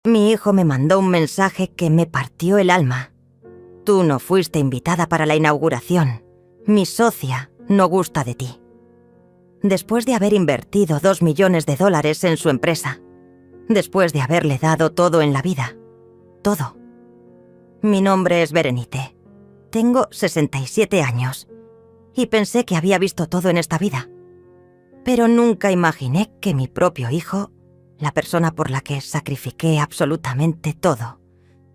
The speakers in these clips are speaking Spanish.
Mi hijo me mandó un mensaje que me partió el alma. Tú no fuiste invitada para la inauguración. Mi socia no gusta de ti. Después de haber invertido $2 millones en su empresa. Después de haberle dado todo en la vida. Todo. Mi nombre es Berenite. Tengo 67 años. Y pensé que había visto todo en esta vida. Pero nunca imaginé que mi propio hijo, la persona por la que sacrifiqué absolutamente todo,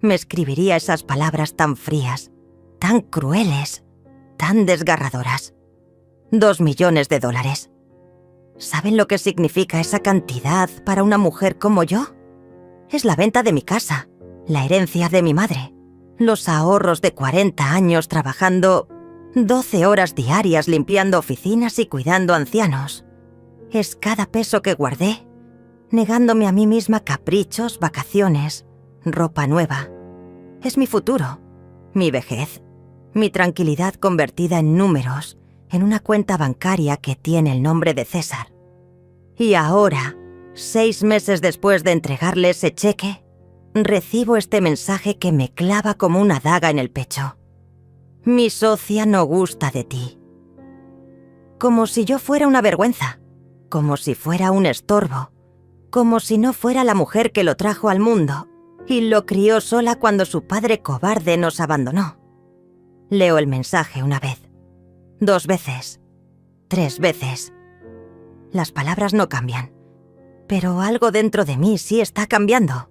me escribiría esas palabras tan frías, tan crueles, tan desgarradoras. $2 millones. ¿Saben lo que significa esa cantidad para una mujer como yo? Es la venta de mi casa, la herencia de mi madre, los ahorros de 40 años trabajando 12 horas diarias limpiando oficinas y cuidando ancianos. Es cada peso que guardé, negándome a mí misma caprichos, vacaciones, ropa nueva. Es mi futuro, mi vejez, mi tranquilidad convertida en números, en una cuenta bancaria que tiene el nombre de César. Y ahora, 6 meses después de entregarle ese cheque, recibo este mensaje que me clava como una daga en el pecho. Mi socia no gusta de ti. Como si yo fuera una vergüenza, como si fuera un estorbo, como si no fuera la mujer que lo trajo al mundo y lo crió sola cuando su padre cobarde nos abandonó. Leo el mensaje una vez, 2 veces, 3 veces. Las palabras no cambian, pero algo dentro de mí sí está cambiando.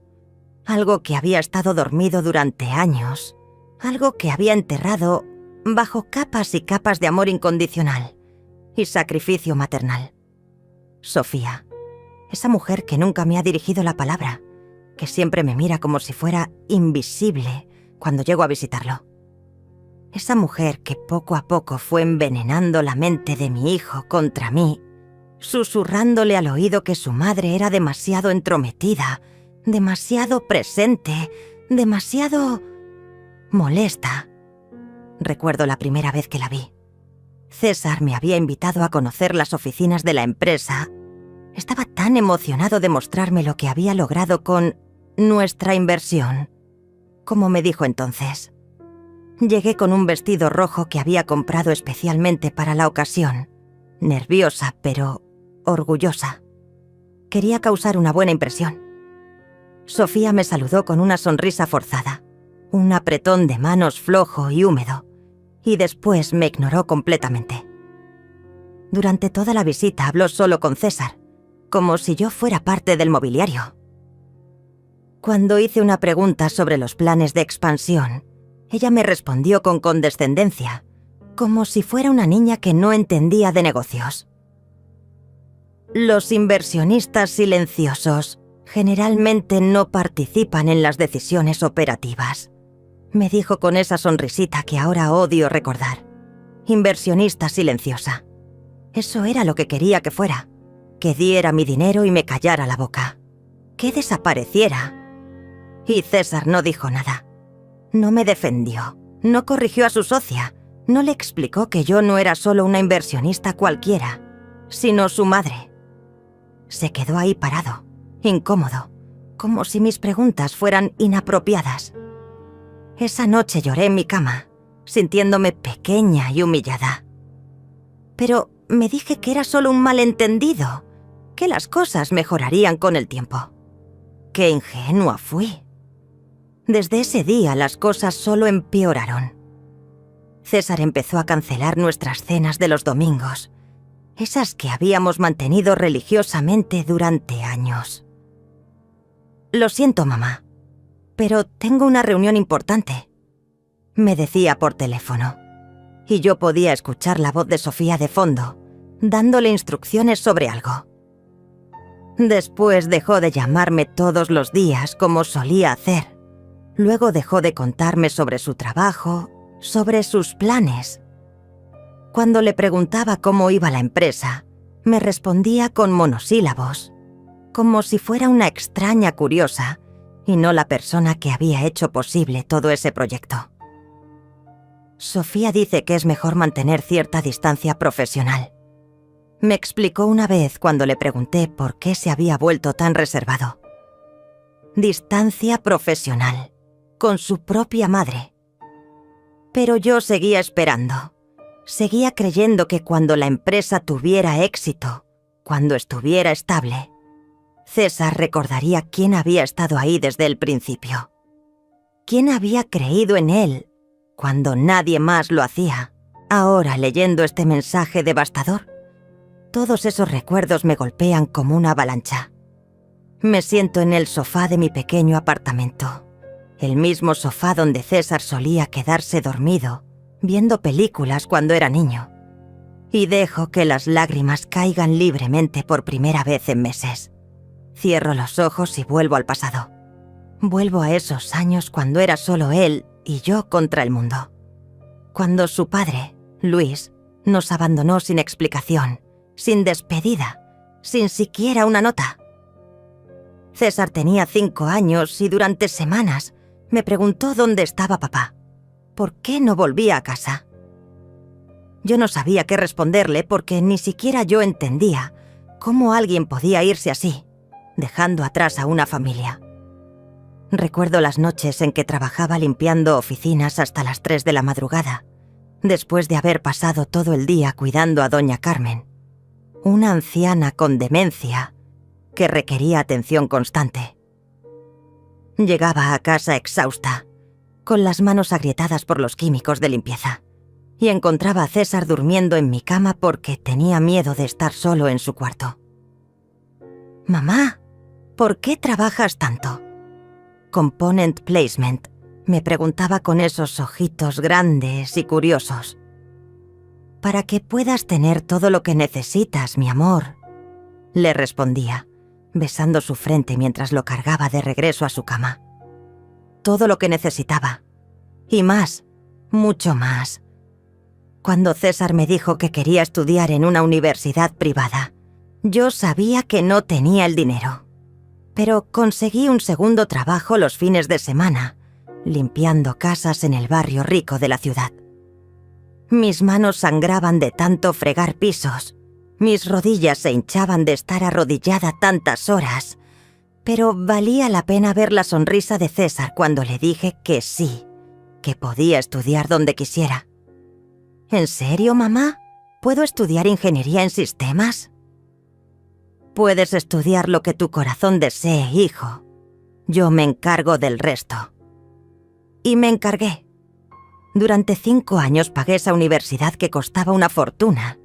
Algo que había estado dormido durante años, algo que había enterrado bajo capas y capas de amor incondicional y sacrificio maternal. Sofía, esa mujer que nunca me ha dirigido la palabra, que siempre me mira como si fuera invisible cuando llego a visitarlo. Esa mujer que poco a poco fue envenenando la mente de mi hijo contra mí, susurrándole al oído que su madre era demasiado entrometida, demasiado presente, demasiado molesta. Recuerdo la primera vez que la vi. César me había invitado a conocer las oficinas de la empresa. Estaba tan emocionado de mostrarme lo que había logrado con nuestra inversión, como me dijo entonces. Llegué con un vestido rojo que había comprado especialmente para la ocasión, nerviosa pero orgullosa. Quería causar una buena impresión. Sofía me saludó con una sonrisa forzada, un apretón de manos flojo y húmedo, y después me ignoró completamente. Durante toda la visita habló solo con César, como si yo fuera parte del mobiliario. Cuando hice una pregunta sobre los planes de expansión, ella me respondió con condescendencia, como si fuera una niña que no entendía de negocios. Los inversionistas silenciosos generalmente no participan en las decisiones operativas, me dijo con esa sonrisita que ahora odio recordar. Inversionista silenciosa. Eso era lo que quería que fuera, que diera mi dinero y me callara la boca, que desapareciera. Y César no dijo nada. No me defendió, no corrigió a su socia, no le explicó que yo no era solo una inversionista cualquiera, sino su madre. Se quedó ahí parado, incómodo, como si mis preguntas fueran inapropiadas. Esa noche lloré en mi cama, sintiéndome pequeña y humillada. Pero me dije que era solo un malentendido, que las cosas mejorarían con el tiempo. ¡Qué ingenua fui! Desde ese día las cosas solo empeoraron. César empezó a cancelar nuestras cenas de los domingos, esas que habíamos mantenido religiosamente durante años. Lo siento, mamá, pero tengo una reunión importante, me decía por teléfono, y yo podía escuchar la voz de Sofía de fondo, dándole instrucciones sobre algo. Después dejó de llamarme todos los días como solía hacer. Luego dejó de contarme sobre su trabajo, sobre sus planes. Cuando le preguntaba cómo iba la empresa, me respondía con monosílabos, como si fuera una extraña curiosa y no la persona que había hecho posible todo ese proyecto. Sofía dice que es mejor mantener cierta distancia profesional. Me explicó una vez cuando le pregunté por qué se había vuelto tan reservado. distancia profesional, con su propia madre. Pero yo seguía esperando. Seguía creyendo que cuando la empresa tuviera éxito, cuando estuviera estable, César recordaría quién había estado ahí desde el principio. Quién había creído en él cuando nadie más lo hacía. Ahora, leyendo este mensaje devastador, todos esos recuerdos me golpean como una avalancha. Me siento en el sofá de mi pequeño apartamento, el mismo sofá donde César solía quedarse dormido, viendo películas cuando era niño, y dejo que las lágrimas caigan libremente por primera vez en meses. Cierro los ojos y vuelvo al pasado. Vuelvo a esos años cuando era solo él y yo contra el mundo. Cuando su padre, Luis, nos abandonó sin explicación, sin despedida, sin siquiera una nota. César tenía 5 años y durante semanas me preguntó dónde estaba papá. ¿Por qué no volvía a casa? Yo no sabía qué responderle porque ni siquiera yo entendía cómo alguien podía irse así, dejando atrás a una familia. Recuerdo las noches en que trabajaba limpiando oficinas hasta las 3 de la madrugada, después de haber pasado todo el día cuidando a doña Carmen, una anciana con demencia que requería atención constante. Llegaba a casa exhausta, con las manos agrietadas por los químicos de limpieza, y encontraba a César durmiendo en mi cama porque tenía miedo de estar solo en su cuarto. «Mamá, ¿por qué trabajas tanto?» «Component placement», me preguntaba con esos ojitos grandes y curiosos. «Para que puedas tener todo lo que necesitas, mi amor», le respondía, besando su frente mientras lo cargaba de regreso a su cama. Todo lo que necesitaba. Y más, mucho más. Cuando César me dijo que quería estudiar en una universidad privada, yo sabía que no tenía el dinero. Pero conseguí un segundo trabajo los fines de semana, limpiando casas en el barrio rico de la ciudad. Mis manos sangraban de tanto fregar pisos. Mis rodillas se hinchaban de estar arrodillada tantas horas, pero valía la pena ver la sonrisa de César cuando le dije que sí, que podía estudiar donde quisiera. ¿En serio, mamá? ¿Puedo estudiar ingeniería en sistemas? Puedes estudiar lo que tu corazón desee, hijo. Yo me encargo del resto. Y me encargué. Durante 5 años pagué esa universidad que costaba una fortuna.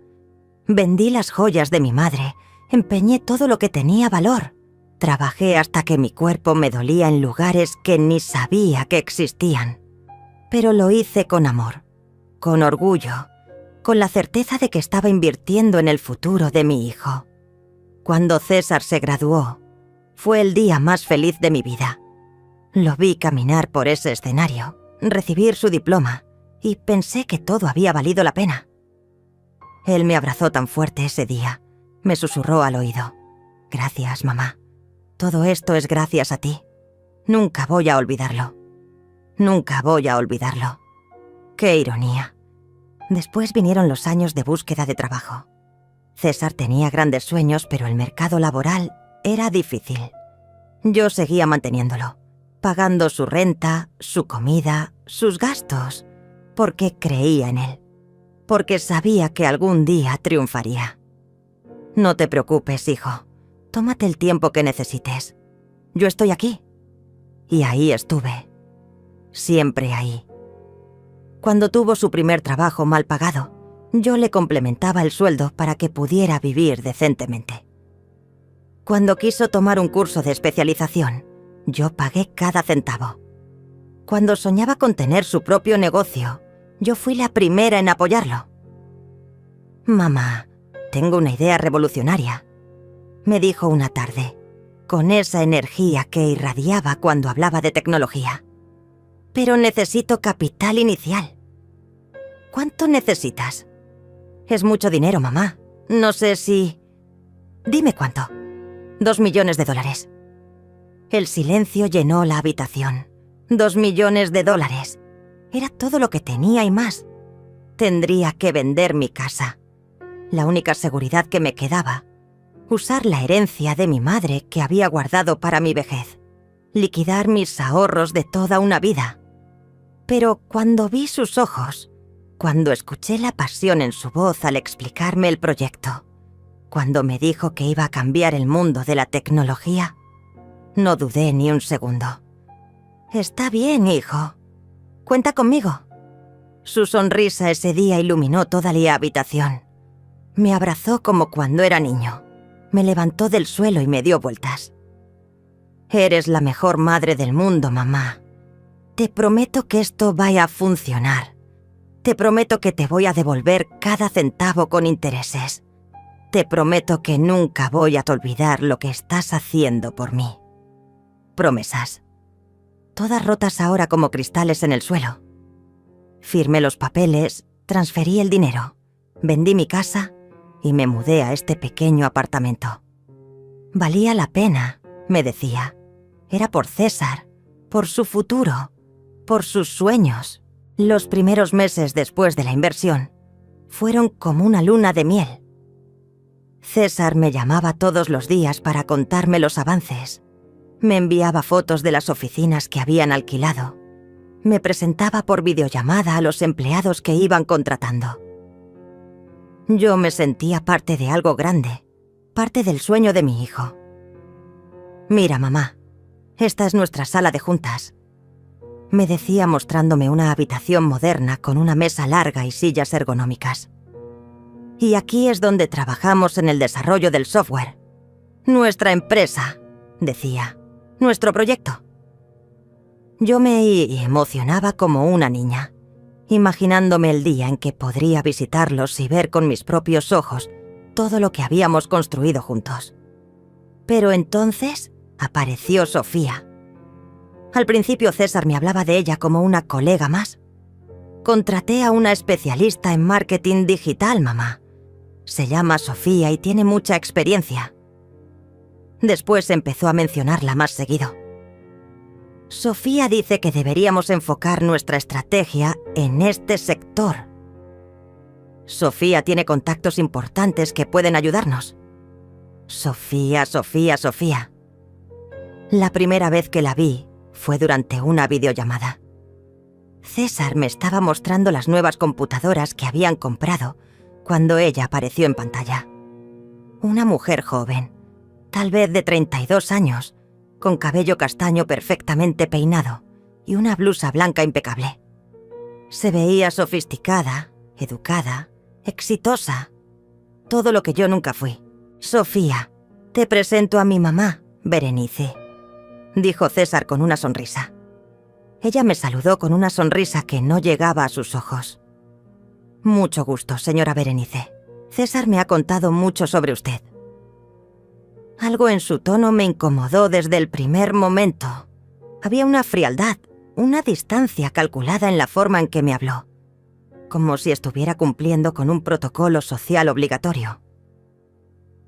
Vendí las joyas de mi madre, empeñé todo lo que tenía valor. Trabajé hasta que mi cuerpo me dolía en lugares que ni sabía que existían. Pero lo hice con amor, con orgullo, con la certeza de que estaba invirtiendo en el futuro de mi hijo. Cuando César se graduó, fue el día más feliz de mi vida. Lo vi caminar por ese escenario, recibir su diploma, y pensé que todo había valido la pena. Él me abrazó tan fuerte ese día, me susurró al oído. «Gracias, mamá. Todo esto es gracias a ti. Nunca voy a olvidarlo. Nunca voy a olvidarlo». ¡Qué ironía! Después vinieron los años de búsqueda de trabajo. César tenía grandes sueños, pero el mercado laboral era difícil. Yo seguía manteniéndolo, pagando su renta, su comida, sus gastos, porque creía en él, porque sabía que algún día triunfaría. «No te preocupes, hijo. Tómate el tiempo que necesites. Yo estoy aquí». Y ahí estuve. Siempre ahí. Cuando tuvo su primer trabajo mal pagado, yo le complementaba el sueldo para que pudiera vivir decentemente. Cuando quiso tomar un curso de especialización, yo pagué cada centavo. Cuando soñaba con tener su propio negocio, yo fui la primera en apoyarlo. «Mamá, tengo una idea revolucionaria», me dijo una tarde, con esa energía que irradiaba cuando hablaba de tecnología. «Pero necesito capital inicial». «¿Cuánto necesitas?» «Es mucho dinero, mamá. No sé si...» «Dime cuánto». $2 millones. El silencio llenó la habitación. $2 millones. Era todo lo que tenía y más. Tendría que vender mi casa. La única seguridad que me quedaba, usar la herencia de mi madre que había guardado para mi vejez. liquidar mis ahorros de toda una vida. Pero cuando vi sus ojos, cuando escuché la pasión en su voz al explicarme el proyecto, cuando me dijo que iba a cambiar el mundo de la tecnología, no dudé ni un segundo. «Está bien, hijo. Cuenta conmigo». Su sonrisa ese día iluminó toda la habitación. Me abrazó como cuando era niño. Me levantó del suelo y me dio vueltas. «Eres la mejor madre del mundo, mamá. Te prometo que esto vaya a funcionar. Te prometo que te voy a devolver cada centavo con intereses. Te prometo que nunca voy a olvidar lo que estás haciendo por mí». Promesas. Todas rotas ahora como cristales en el suelo. Firmé los papeles, transferí el dinero, vendí mi casa y me mudé a este pequeño apartamento. Valía la pena, me decía. Era por César, por su futuro, por sus sueños. Los primeros meses después de la inversión fueron como una luna de miel. César me llamaba todos los días para contarme los avances. Me enviaba fotos de las oficinas que habían alquilado. Me presentaba por videollamada a los empleados que iban contratando. Yo me sentía parte de algo grande, parte del sueño de mi hijo. «Mira, mamá, esta es nuestra sala de juntas», me decía mostrándome una habitación moderna con una mesa larga y sillas ergonómicas. «Y aquí es donde trabajamos en el desarrollo del software. Nuestra empresa», decía, «nuestro proyecto». Yo me emocionaba como una niña, imaginándome el día en que podría visitarlos y ver con mis propios ojos todo lo que habíamos construido juntos. Pero entonces apareció Sofía. Al principio César me hablaba de ella como una colega más. «Contraté a una especialista en marketing digital, mamá. Se llama Sofía y tiene mucha experiencia». Después empezó a mencionarla más seguido. «Sofía dice que deberíamos enfocar nuestra estrategia en este sector. Sofía tiene contactos importantes que pueden ayudarnos. Sofía, Sofía, Sofía». La primera vez que la vi fue durante una videollamada. César me estaba mostrando las nuevas computadoras que habían comprado cuando ella apareció en pantalla. Una mujer joven, tal vez de 32 años, con cabello castaño perfectamente peinado y una blusa blanca impecable. Se veía sofisticada, educada, exitosa. Todo lo que yo nunca fui. «Sofía, te presento a mi mamá, Berenice», dijo César con una sonrisa. Ella me saludó con una sonrisa que no llegaba a sus ojos. «Mucho gusto, señora Berenice. César me ha contado mucho sobre usted». Algo en su tono me incomodó desde el primer momento. Había una frialdad, una distancia calculada en la forma en que me habló, como si estuviera cumpliendo con un protocolo social obligatorio.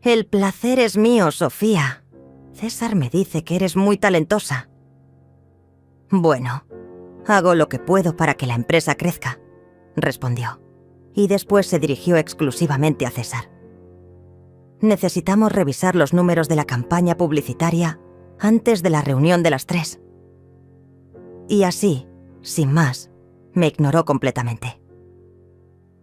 «El placer es mío, Sofía. César me dice que eres muy talentosa». «Bueno, hago lo que puedo para que la empresa crezca», respondió, y después se dirigió exclusivamente a César. «Necesitamos revisar los números de la campaña publicitaria antes de la reunión de las 3. Y así, sin más, me ignoró completamente.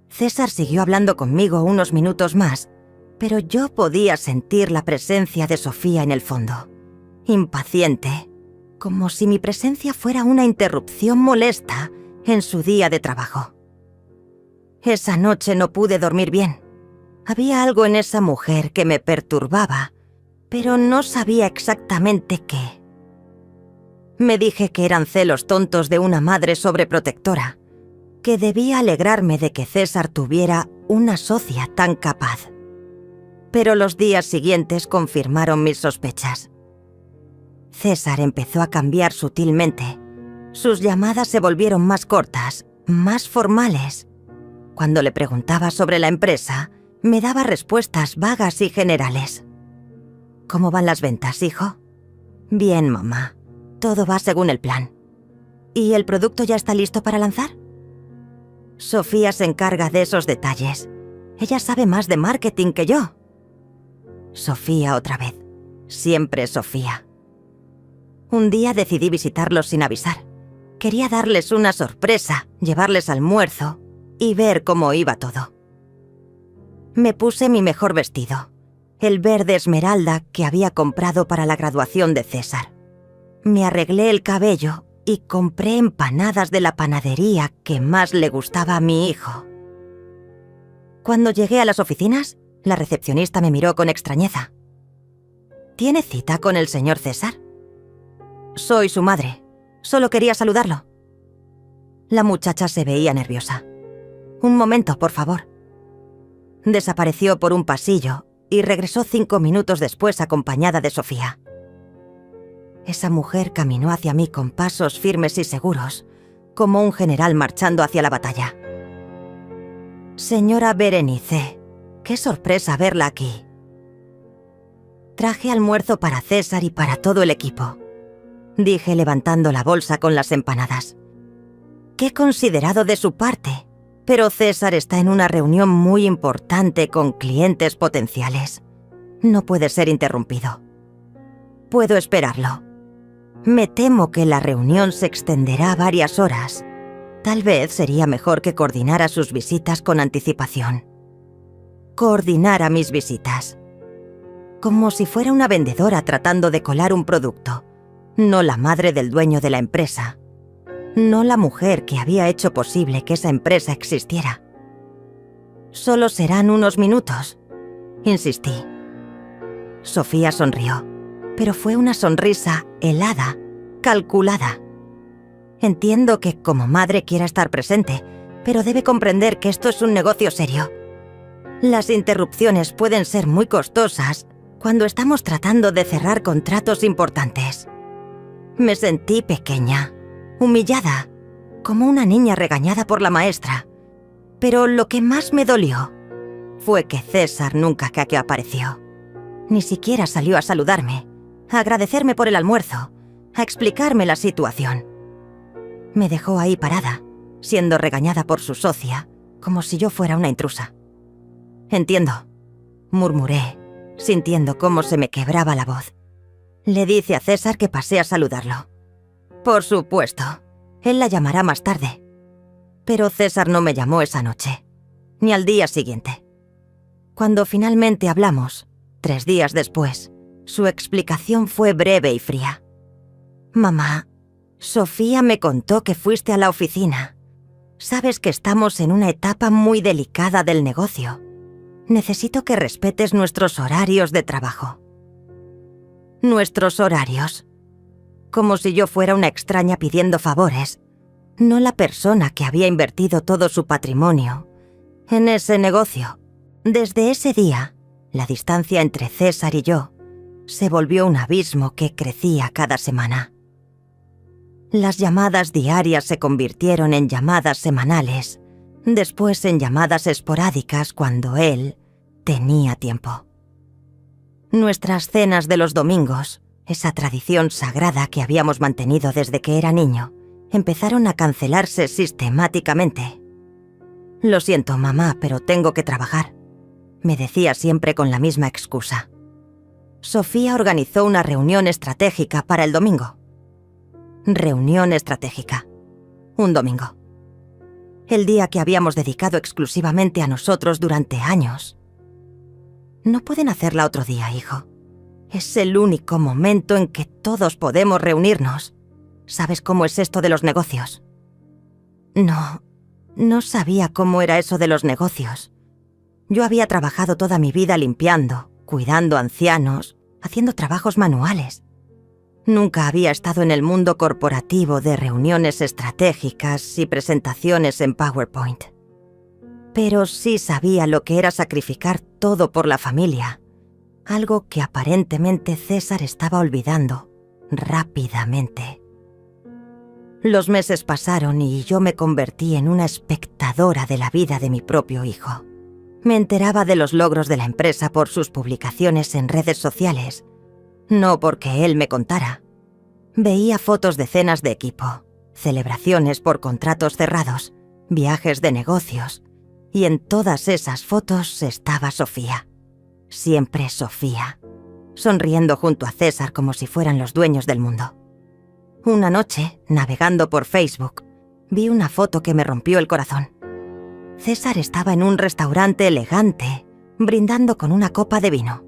César siguió hablando conmigo unos minutos más, pero yo podía sentir la presencia de Sofía en el fondo, impaciente, como si mi presencia fuera una interrupción molesta en su día de trabajo. Esa noche no pude dormir bien. Había algo en esa mujer que me perturbaba, pero no sabía exactamente qué. Me dije que eran celos tontos de una madre sobreprotectora, que debía alegrarme de que César tuviera una socia tan capaz. Pero los días siguientes confirmaron mis sospechas. César empezó a cambiar sutilmente. Sus llamadas se volvieron más cortas, más formales. Cuando le preguntaba sobre la empresa, me daba respuestas vagas y generales. «¿Cómo van las ventas, hijo?» «Bien, mamá. Todo va según el plan». «¿Y el producto ya está listo para lanzar?» «Sofía se encarga de esos detalles. Ella sabe más de marketing que yo». Sofía otra vez. Siempre Sofía. Un día decidí visitarlos sin avisar. Quería darles una sorpresa, llevarles almuerzo y ver cómo iba todo. Me puse mi mejor vestido, el verde esmeralda que había comprado para la graduación de César. Me arreglé el cabello y compré empanadas de la panadería que más le gustaba a mi hijo. Cuando llegué a las oficinas, la recepcionista me miró con extrañeza. ¿Tiene cita con el señor César? Soy su madre. Solo quería saludarlo. La muchacha se veía nerviosa. Un momento, por favor. Desapareció por un pasillo y regresó 5 minutos después acompañada de Sofía. Esa mujer caminó hacia mí con pasos firmes y seguros, como un general marchando hacia la batalla. Señora Berenice, qué sorpresa verla aquí. Traje almuerzo para César y para todo el equipo, dije levantando la bolsa con las empanadas. Qué considerado de su parte, pero César está en una reunión muy importante con clientes potenciales. No puede ser interrumpido. Puedo esperarlo. Me temo que la reunión se extenderá varias horas. Tal vez sería mejor que coordinara sus visitas con anticipación. Coordinara mis visitas. Como si fuera una vendedora tratando de colar un producto. No la madre del dueño de la empresa. No la mujer que había hecho posible que esa empresa existiera. Solo serán unos minutos, insistí. Sofía sonrió, pero fue una sonrisa helada, calculada. Entiendo que como madre quiera estar presente, pero debe comprender que esto es un negocio serio. Las interrupciones pueden ser muy costosas cuando estamos tratando de cerrar contratos importantes. Me sentí pequeña, humillada, como una niña regañada por la maestra. Pero lo que más me dolió fue que César nunca que apareció. Ni siquiera salió a saludarme, a agradecerme por el almuerzo, a explicarme la situación. Me dejó ahí parada, siendo regañada por su socia, como si yo fuera una intrusa. Entiendo, murmuré, sintiendo cómo se me quebraba la voz. Le dice a César que pasé a saludarlo. Por supuesto, él la llamará más tarde. Pero César no me llamó esa noche, ni al día siguiente. Cuando finalmente hablamos, 3 días después, su explicación fue breve y fría. Mamá, Sofía me contó que fuiste a la oficina. Sabes que estamos en una etapa muy delicada del negocio. Necesito que respetes nuestros horarios de trabajo. Nuestros horarios. Como si yo fuera una extraña pidiendo favores, no la persona que había invertido todo su patrimonio en ese negocio. Desde ese día, la distancia entre César y yo se volvió un abismo que crecía cada semana. Las llamadas diarias se convirtieron en llamadas semanales, después en llamadas esporádicas cuando él tenía tiempo. Nuestras cenas de los domingos, esa tradición sagrada que habíamos mantenido desde que era niño, empezaron a cancelarse sistemáticamente. Lo siento, mamá, pero tengo que trabajar, me decía siempre con la misma excusa. Sofía organizó una reunión estratégica para el domingo. Reunión estratégica. Un domingo. El día que habíamos dedicado exclusivamente a nosotros durante años. No pueden hacerla otro día, hijo. Es el único momento en que todos podemos reunirnos. ¿Sabes cómo es esto de los negocios? No sabía cómo era eso de los negocios. Yo había trabajado toda mi vida limpiando, cuidando ancianos, haciendo trabajos manuales. Nunca había estado en el mundo corporativo de reuniones estratégicas y presentaciones en PowerPoint. Pero sí sabía lo que era sacrificar todo por la familia, algo que aparentemente César estaba olvidando rápidamente. Los meses pasaron y yo me convertí en una espectadora de la vida de mi propio hijo. Me enteraba de los logros de la empresa por sus publicaciones en redes sociales, no porque él me contara. Veía fotos de cenas de equipo, celebraciones por contratos cerrados, viajes de negocios, y en todas esas fotos estaba Sofía. Siempre Sofía, sonriendo junto a César como si fueran los dueños del mundo. Una noche, navegando por Facebook, vi una foto que me rompió el corazón. César estaba en un restaurante elegante, brindando con una copa de vino.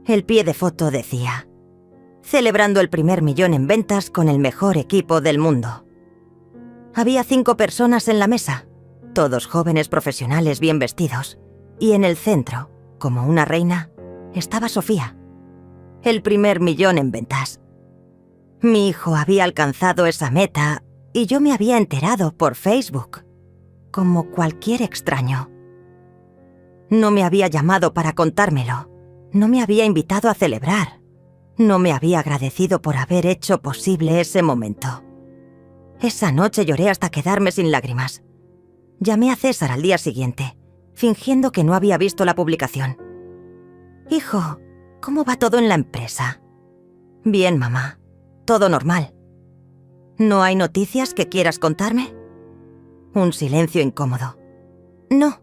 El pie de foto decía: celebrando el primer millón en ventas con el mejor equipo del mundo. Había 5 personas en la mesa, todos jóvenes profesionales bien vestidos, y en el centro, como una reina, estaba Sofía. El primer millón en ventas. Mi hijo había alcanzado esa meta y yo me había enterado por Facebook, como cualquier extraño. No me había llamado para contármelo, no me había invitado a celebrar, no me había agradecido por haber hecho posible ese momento. Esa noche lloré hasta quedarme sin lágrimas. Llamé a César al día siguiente, fingiendo que no había visto la publicación. «Hijo, ¿cómo va todo en la empresa?» «Bien, mamá. Todo normal». «¿No hay noticias que quieras contarme?» Un silencio incómodo. «No,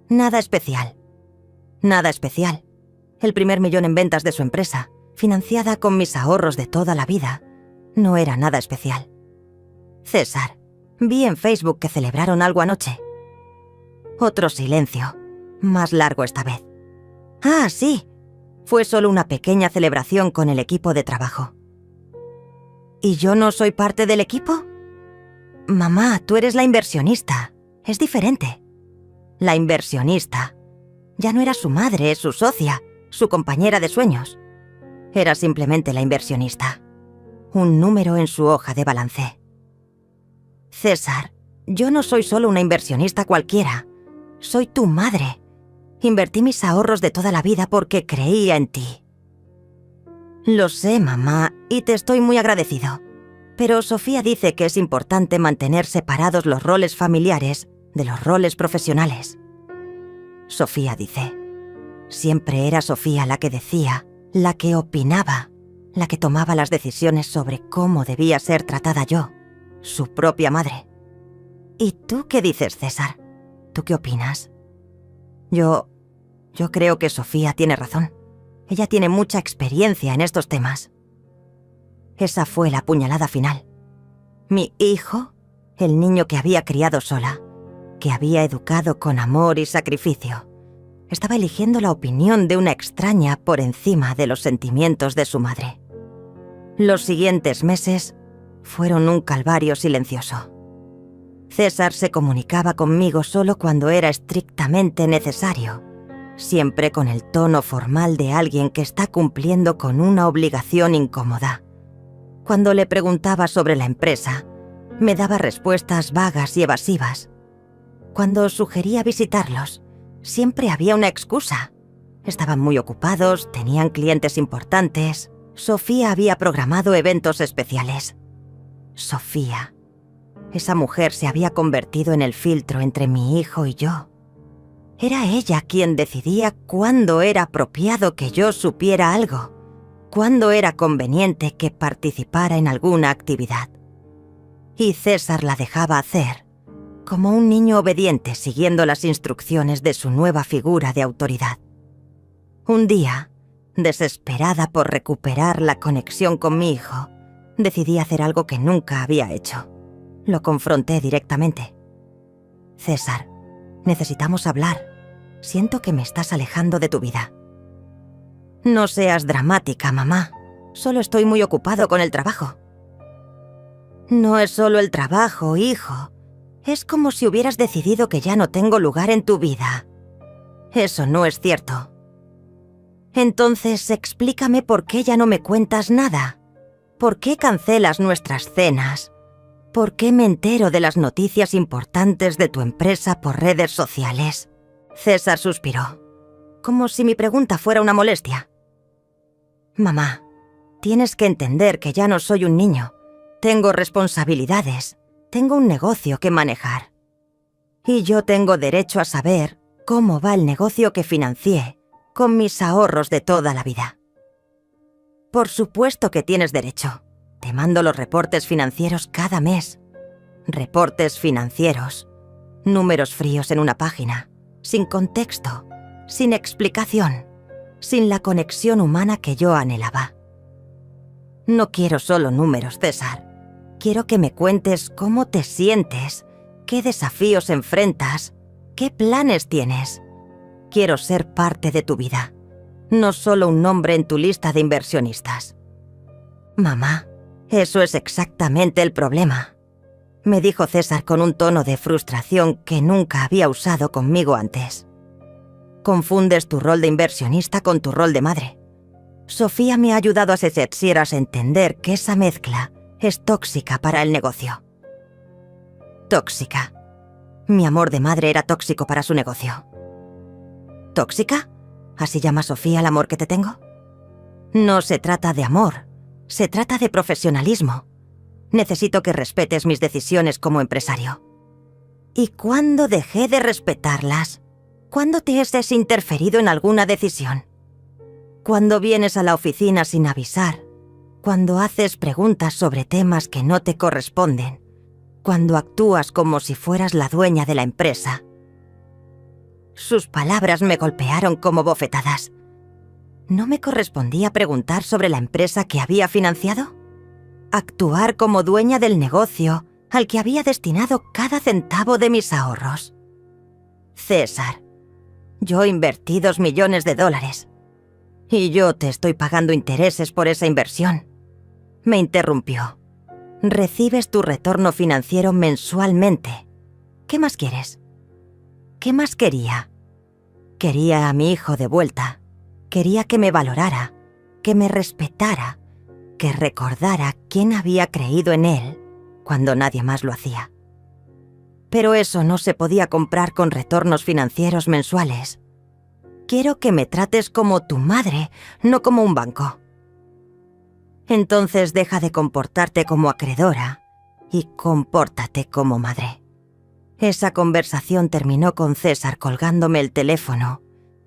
nada especial». «Nada especial. El primer millón en ventas de su empresa, financiada con mis ahorros de toda la vida, no era nada especial». «César, vi en Facebook que celebraron algo anoche». Otro silencio, más largo esta vez. «Ah, sí. Fue solo una pequeña celebración con el equipo de trabajo». ¿Y yo no soy parte del equipo? Mamá, tú eres la inversionista. Es diferente. La inversionista. Ya no era su madre, su socia, su compañera de sueños. Era simplemente la inversionista. Un número en su hoja de balance. César, yo no soy solo una inversionista cualquiera. Soy tu madre. Invertí mis ahorros de toda la vida porque creía en ti. Lo sé, mamá, y te estoy muy agradecido. Pero Sofía dice que es importante mantener separados los roles familiares de los roles profesionales. Sofía dice. Siempre era Sofía la que decía, la que opinaba, la que tomaba las decisiones sobre cómo debía ser tratada yo, su propia madre. ¿Y tú qué dices, César? ¿Tú qué opinas? Yo creo que Sofía tiene razón. Ella tiene mucha experiencia en estos temas. Esa fue la puñalada final. Mi hijo, el niño que había criado sola, que había educado con amor y sacrificio, estaba eligiendo la opinión de una extraña por encima de los sentimientos de su madre. Los siguientes meses fueron un calvario silencioso. César se comunicaba conmigo solo cuando era estrictamente necesario, siempre con el tono formal de alguien que está cumpliendo con una obligación incómoda. Cuando le preguntaba sobre la empresa, me daba respuestas vagas y evasivas. Cuando sugería visitarlos, siempre había una excusa. Estaban muy ocupados, tenían clientes importantes. Sofía había programado eventos especiales. Sofía. Esa mujer se había convertido en el filtro entre mi hijo y yo. Era ella quien decidía cuándo era apropiado que yo supiera algo, cuándo era conveniente que participara en alguna actividad. Y César la dejaba hacer, como un niño obediente siguiendo las instrucciones de su nueva figura de autoridad. Un día, desesperada por recuperar la conexión con mi hijo, decidí hacer algo que nunca había hecho. Lo confronté directamente. «César, necesitamos hablar. Siento que me estás alejando de tu vida». «No seas dramática, mamá. Solo estoy muy ocupado con el trabajo». «No es solo el trabajo, hijo. Es como si hubieras decidido que ya no tengo lugar en tu vida». «Eso no es cierto». «Entonces explícame por qué ya no me cuentas nada. ¿Por qué cancelas nuestras cenas? ¿Por qué me entero de las noticias importantes de tu empresa por redes sociales?» César suspiró, como si mi pregunta fuera una molestia. «Mamá, tienes que entender que ya no soy un niño. Tengo responsabilidades, tengo un negocio que manejar. Y yo tengo derecho a saber cómo va el negocio que financié con mis ahorros de toda la vida». «Por supuesto que tienes derecho. Te mando los reportes financieros cada mes». Reportes financieros. Números fríos en una página, sin contexto, sin explicación, sin la conexión humana que yo anhelaba. No quiero solo números, César. Quiero que me cuentes cómo te sientes, qué desafíos enfrentas, qué planes tienes. Quiero ser parte de tu vida, no solo un nombre en tu lista de inversionistas. Mamá, eso es exactamente el problema, me dijo César con un tono de frustración que nunca había usado conmigo antes. Confundes tu rol de inversionista con tu rol de madre. Sofía me ha ayudado a a entender que esa mezcla es tóxica para el negocio. Tóxica. Mi amor de madre era tóxico para su negocio. ¿Tóxica? ¿Así llama Sofía el amor que te tengo? No se trata de amor, se trata de profesionalismo. Necesito que respetes mis decisiones como empresario. ¿Y cuándo dejé de respetarlas? ¿Cuándo te has desinterferido en alguna decisión? Cuando vienes a la oficina sin avisar, cuando haces preguntas sobre temas que no te corresponden, cuando actúas como si fueras la dueña de la empresa. Sus palabras me golpearon como bofetadas. ¿No me correspondía preguntar sobre la empresa que había financiado? Actuar como dueña del negocio al que había destinado cada centavo de mis ahorros. César, yo invertí $2 millones y yo te estoy pagando intereses por esa inversión. Me interrumpió. Recibes tu retorno financiero mensualmente. ¿Qué más quieres? ¿Qué más quería? Quería a mi hijo de vuelta. Quería que me valorara, que me respetara, que recordara quién había creído en él cuando nadie más lo hacía. Pero eso no se podía comprar con retornos financieros mensuales. Quiero que me trates como tu madre, no como un banco. Entonces deja de comportarte como acreedora y compórtate como madre. Esa conversación terminó con César colgándome el teléfono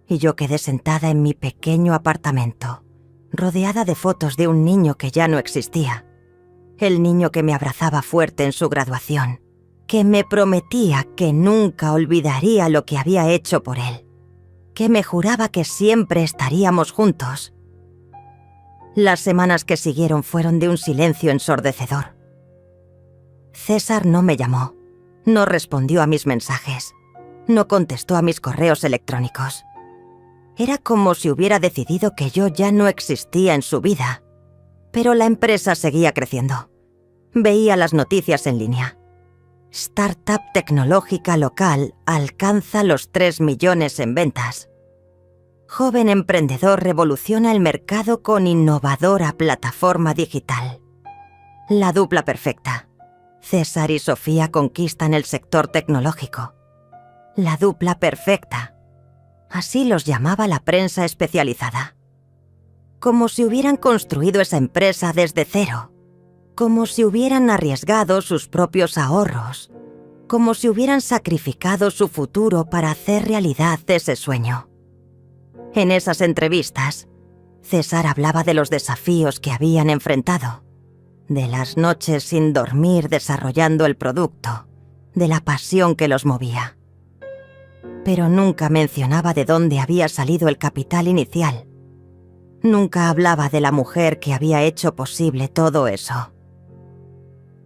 y yo quedé sentada en mi pequeño apartamento, rodeada de fotos de un niño que ya no existía. El niño que me abrazaba fuerte en su graduación, que me prometía que nunca olvidaría lo que había hecho por él, que me juraba que siempre estaríamos juntos. Las semanas que siguieron fueron de un silencio ensordecedor. César no me llamó, no respondió a mis mensajes, no contestó a mis correos electrónicos. Era como si hubiera decidido que yo ya no existía en su vida. Pero la empresa seguía creciendo. Veía las noticias en línea. Startup tecnológica local alcanza los 3 millones en ventas. Joven emprendedor revoluciona el mercado con innovadora plataforma digital. La dupla perfecta. César y Sofía conquistan el sector tecnológico. La dupla perfecta. Así los llamaba la prensa especializada. Como si hubieran construido esa empresa desde cero. Como si hubieran arriesgado sus propios ahorros. Como si hubieran sacrificado su futuro para hacer realidad ese sueño. En esas entrevistas, César hablaba de los desafíos que habían enfrentado, de las noches sin dormir desarrollando el producto, de la pasión que los movía. Pero nunca mencionaba de dónde había salido el capital inicial. Nunca hablaba de la mujer que había hecho posible todo eso.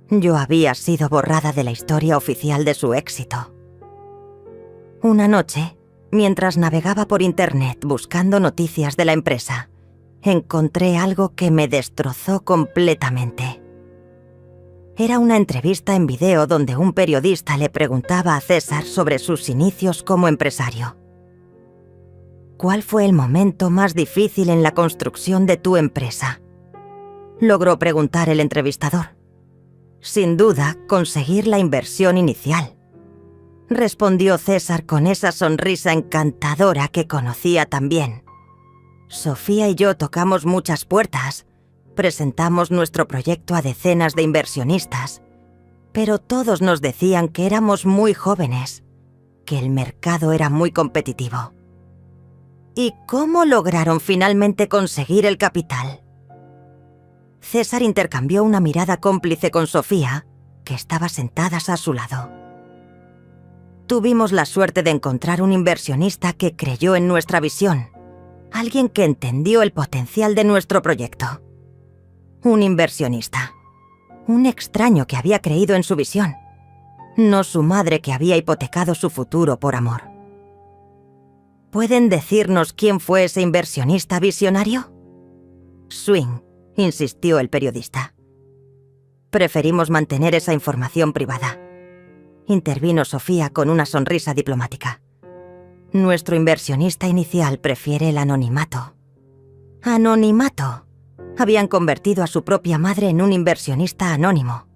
Yo había sido borrada de la historia oficial de su éxito. Una noche, mientras navegaba por internet buscando noticias de la empresa, encontré algo que me destrozó completamente. Era una entrevista en video donde un periodista le preguntaba a César sobre sus inicios como empresario. ¿Cuál fue el momento más difícil en la construcción de tu empresa?, logró preguntar el entrevistador. Sin duda, conseguir la inversión inicial, respondió César con esa sonrisa encantadora que conocía tan bien. Sofía y yo tocamos muchas puertas, presentamos nuestro proyecto a decenas de inversionistas, pero todos nos decían que éramos muy jóvenes, que el mercado era muy competitivo. ¿Y cómo lograron finalmente conseguir el capital? César intercambió una mirada cómplice con Sofía, que estaba sentadas a su lado. Tuvimos la suerte de encontrar un inversionista que creyó en nuestra visión, alguien que entendió el potencial de nuestro proyecto. Un inversionista. Un extraño que había creído en su visión, no su madre que había hipotecado su futuro por amor. ¿Pueden decirnos quién fue ese inversionista visionario? Swing, insistió el periodista. Preferimos mantener esa información privada, intervino Sofía con una sonrisa diplomática. Nuestro inversionista inicial prefiere el anonimato. ¡Anonimato! Habían convertido a su propia madre en un inversionista anónimo.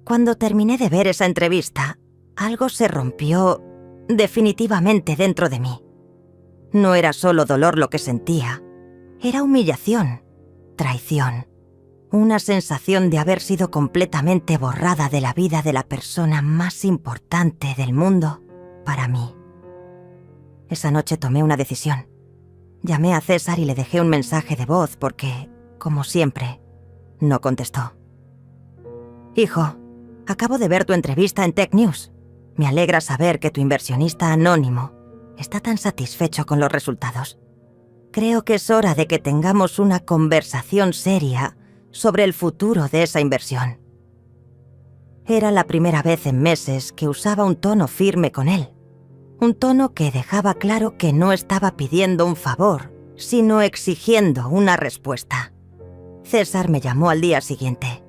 Cuando terminé de ver esa entrevista, algo se rompió definitivamente dentro de mí. No era solo dolor lo que sentía, era humillación, traición, una sensación de haber sido completamente borrada de la vida de la persona más importante del mundo para mí. Esa noche tomé una decisión. Llamé a César y le dejé un mensaje de voz porque, como siempre, no contestó. Hijo, acabo de ver tu entrevista en Tech News. Me alegra saber que tu inversionista anónimo está tan satisfecho con los resultados. Creo que es hora de que tengamos una conversación seria sobre el futuro de esa inversión. Era la primera vez en meses que usaba un tono firme con él. Un tono que dejaba claro que no estaba pidiendo un favor, sino exigiendo una respuesta. César me llamó al día siguiente,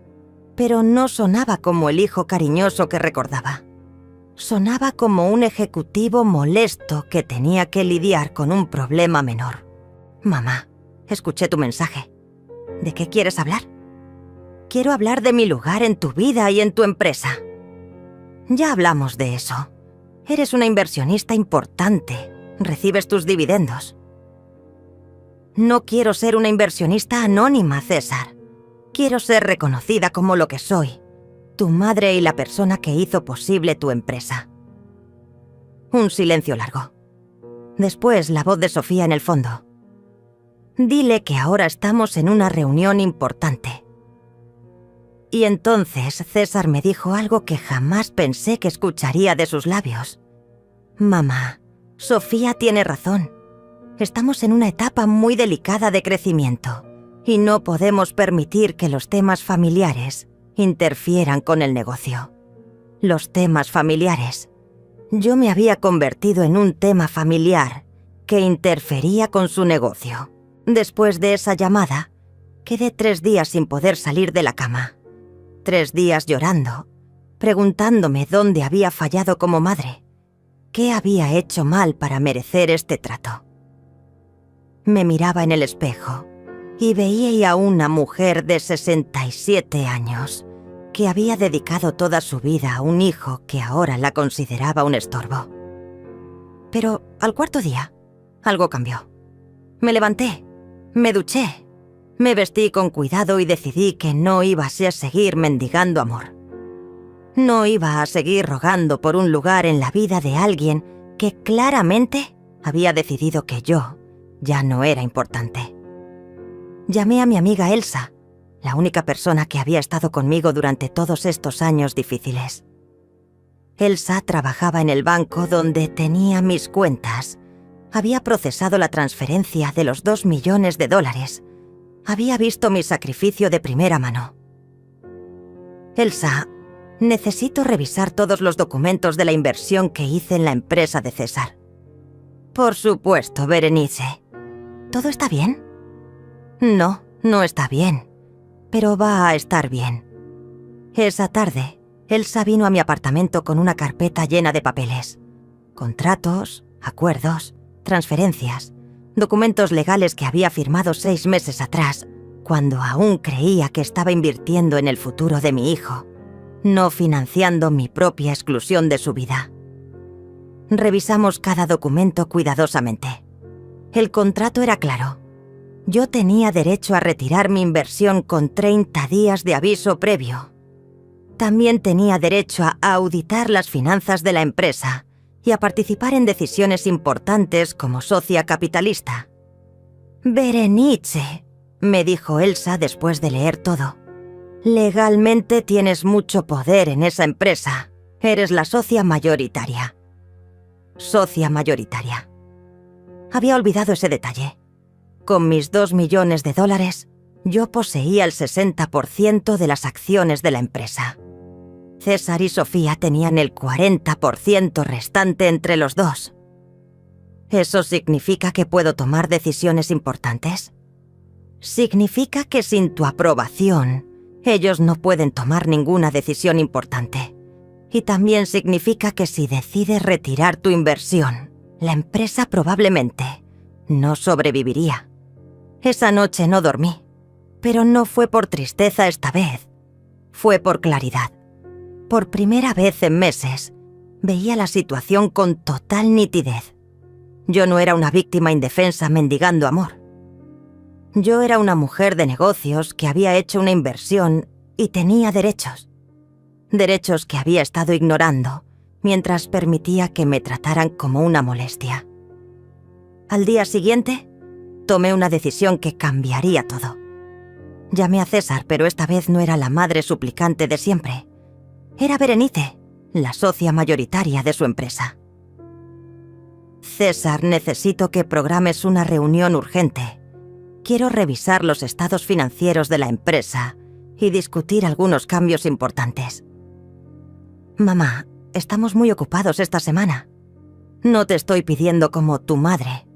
pero no sonaba como el hijo cariñoso que recordaba. Sonaba como un ejecutivo molesto que tenía que lidiar con un problema menor. Mamá, escuché tu mensaje. ¿De qué quieres hablar? Quiero hablar de mi lugar en tu vida y en tu empresa. Ya hablamos de eso. Eres una inversionista importante. Recibes tus dividendos. No quiero ser una inversionista anónima, César. Quiero ser reconocida como lo que soy, tu madre y la persona que hizo posible tu empresa. Un silencio largo. Después, la voz de Sofía en el fondo. Dile que ahora estamos en una reunión importante. Y entonces César me dijo algo que jamás pensé que escucharía de sus labios. Mamá, Sofía tiene razón. Estamos en una etapa muy delicada de crecimiento y no podemos permitir que los temas familiares interfieran con el negocio. Los temas familiares. Yo me había convertido en un tema familiar que interfería con su negocio. Después de esa llamada, quedé 3 días sin poder salir de la cama. 3 días llorando, preguntándome dónde había fallado como madre. ¿Qué había hecho mal para merecer este trato? Me miraba en el espejo y veía a una mujer de 67 años que había dedicado toda su vida a un hijo que ahora la consideraba un estorbo. Pero al 4.º día, algo cambió. Me levanté, me duché, me vestí con cuidado y decidí que no iba a seguir mendigando amor. No iba a seguir rogando por un lugar en la vida de alguien que claramente había decidido que yo ya no era importante. Llamé a mi amiga Elsa, la única persona que había estado conmigo durante todos estos años difíciles. Elsa trabajaba en el banco donde tenía mis cuentas. Había procesado la transferencia de los $2 millones. Había visto mi sacrificio de primera mano. Elsa, necesito revisar todos los documentos de la inversión que hice en la empresa de César. Por supuesto, Berenice. ¿Todo está bien? No, no está bien, pero va a estar bien. Esa tarde, Elsa vino a mi apartamento con una carpeta llena de papeles. Contratos, acuerdos, transferencias, documentos legales que había firmado 6 meses atrás, cuando aún creía que estaba invirtiendo en el futuro de mi hijo, no financiando mi propia exclusión de su vida. Revisamos cada documento cuidadosamente. El contrato era claro. Yo tenía derecho a retirar mi inversión con 30 días de aviso previo. También tenía derecho a auditar las finanzas de la empresa y a participar en decisiones importantes como socia capitalista. Berenice, me dijo Elsa después de leer todo. Legalmente tienes mucho poder en esa empresa. Eres la socia mayoritaria. Socia mayoritaria. Había olvidado ese detalle. Con mis $2 millones, Yo poseía el 60% de las acciones de la empresa. César y Sofía tenían el 40% restante entre los dos. ¿Eso significa que puedo tomar decisiones importantes? Significa que sin tu aprobación, ellos no pueden tomar ninguna decisión importante. Y también significa que si decides retirar tu inversión, la empresa probablemente no sobreviviría. Esa noche no dormí, pero no fue por tristeza esta vez, fue por claridad. Por primera vez en meses, veía la situación con total nitidez. Yo no era una víctima indefensa mendigando amor. Yo era una mujer de negocios que había hecho una inversión y tenía derechos. Derechos que había estado ignorando mientras permitía que me trataran como una molestia. Al día siguiente, tomé una decisión que cambiaría todo. Llamé a César, pero esta vez no era la madre suplicante de siempre. Era Berenice, la socia mayoritaria de su empresa. César, necesito que programes una reunión urgente. Quiero revisar los estados financieros de la empresa y discutir algunos cambios importantes. Mamá, estamos muy ocupados esta semana. No te estoy pidiendo como tu madre.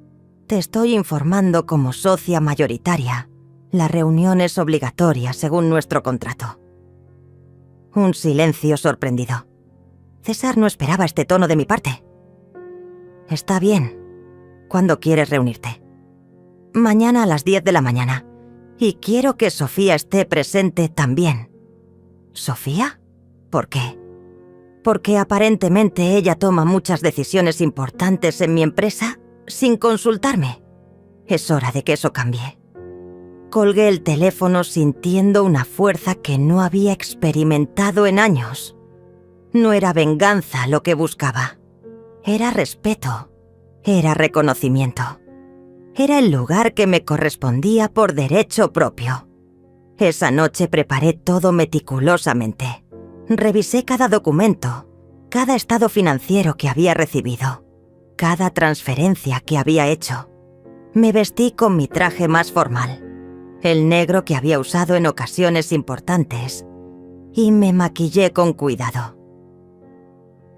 Te estoy informando como socia mayoritaria. La reunión es obligatoria según nuestro contrato. Un silencio sorprendido. César no esperaba este tono de mi parte. Está bien. ¿Cuándo quieres reunirte? Mañana a las 10 de la mañana. Y quiero que Sofía esté presente también. ¿Sofía? ¿Por qué? Porque aparentemente ella toma muchas decisiones importantes en mi empresa sin consultarme. Es hora de que eso cambie. Colgué el teléfono sintiendo una fuerza que no había experimentado en años. No era venganza lo que buscaba. Era respeto. Era reconocimiento. Era el lugar que me correspondía por derecho propio. Esa noche preparé todo meticulosamente. Revisé cada documento, cada estado financiero que había recibido, cada transferencia que había hecho. Me vestí con mi traje más formal, el negro que había usado en ocasiones importantes, y me maquillé con cuidado.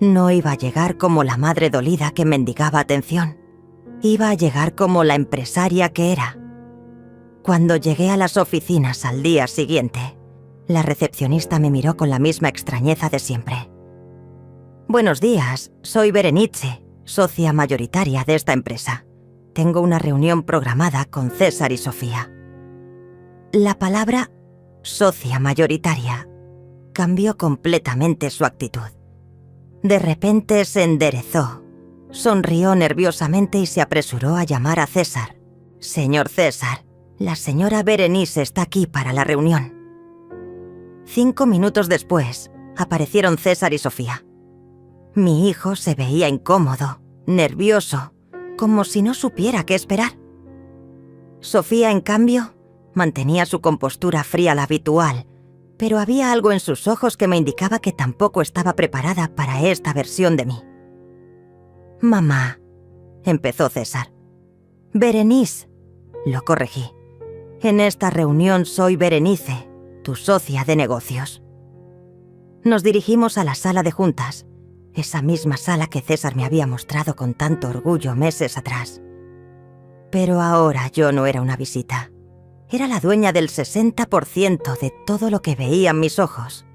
No iba a llegar como la madre dolida que mendigaba atención. Iba a llegar como la empresaria que era. Cuando llegué a las oficinas al día siguiente, la recepcionista me miró con la misma extrañeza de siempre. Buenos días, soy Berenice, socia mayoritaria de esta empresa. Tengo una reunión programada con César y Sofía. La palabra socia mayoritaria cambió completamente su actitud. De repente se enderezó, sonrió nerviosamente y se apresuró a llamar a César. Señor César, la señora Berenice está aquí para la reunión. 5 minutos después, aparecieron César y Sofía. Mi hijo se veía incómodo, nervioso, como si no supiera qué esperar. Sofía, en cambio, mantenía su compostura fría la habitual, pero había algo en sus ojos que me indicaba que tampoco estaba preparada para esta versión de mí. Mamá, empezó César. Berenice, lo corregí. En esta reunión soy Berenice, tu socia de negocios. Nos dirigimos a la sala de juntas, esa misma sala que César me había mostrado con tanto orgullo meses atrás. Pero ahora yo no era una visita. Era la dueña del 60% de todo lo que veían mis ojos.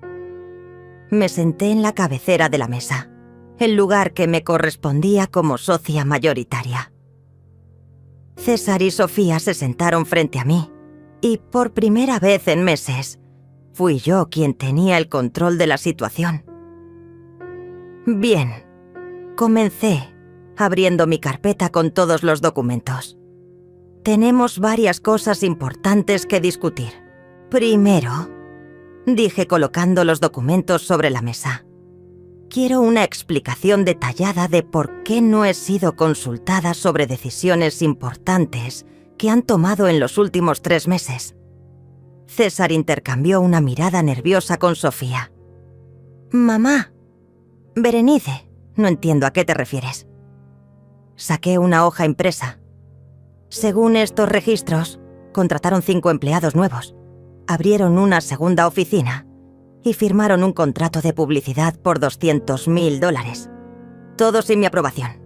Me senté en la cabecera de la mesa, el lugar que me correspondía como socia mayoritaria. César y Sofía se sentaron frente a mí, y por primera vez en meses, fui yo quien tenía el control de la situación. Bien, comencé, abriendo mi carpeta con todos los documentos. Tenemos varias cosas importantes que discutir. Primero, dije colocando los documentos sobre la mesa, quiero una explicación detallada de por qué no he sido consultada sobre decisiones importantes que han tomado en los últimos 3 meses. César intercambió una mirada nerviosa con Sofía. Mamá, Berenice, no entiendo a qué te refieres. Saqué una hoja impresa. Según estos registros, Contrataron 5 empleados nuevos, abrieron una segunda oficina y firmaron un contrato de publicidad por $200.000. Todo sin mi aprobación.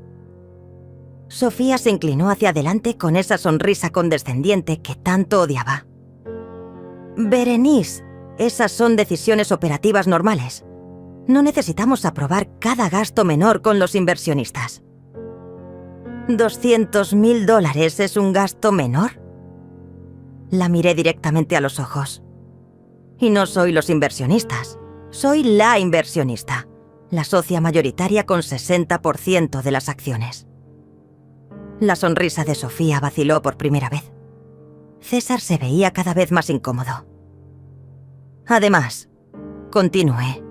Sofía se inclinó hacia adelante con esa sonrisa condescendiente que tanto odiaba. Berenice, esas son decisiones operativas normales. No necesitamos aprobar cada gasto menor con los inversionistas. ¿$200.000 es un gasto menor? La miré directamente a los ojos. Y no soy los inversionistas, soy la inversionista, la socia mayoritaria con 60% de las acciones. La sonrisa de Sofía vaciló por primera vez. César se veía cada vez más incómodo. Además, continué,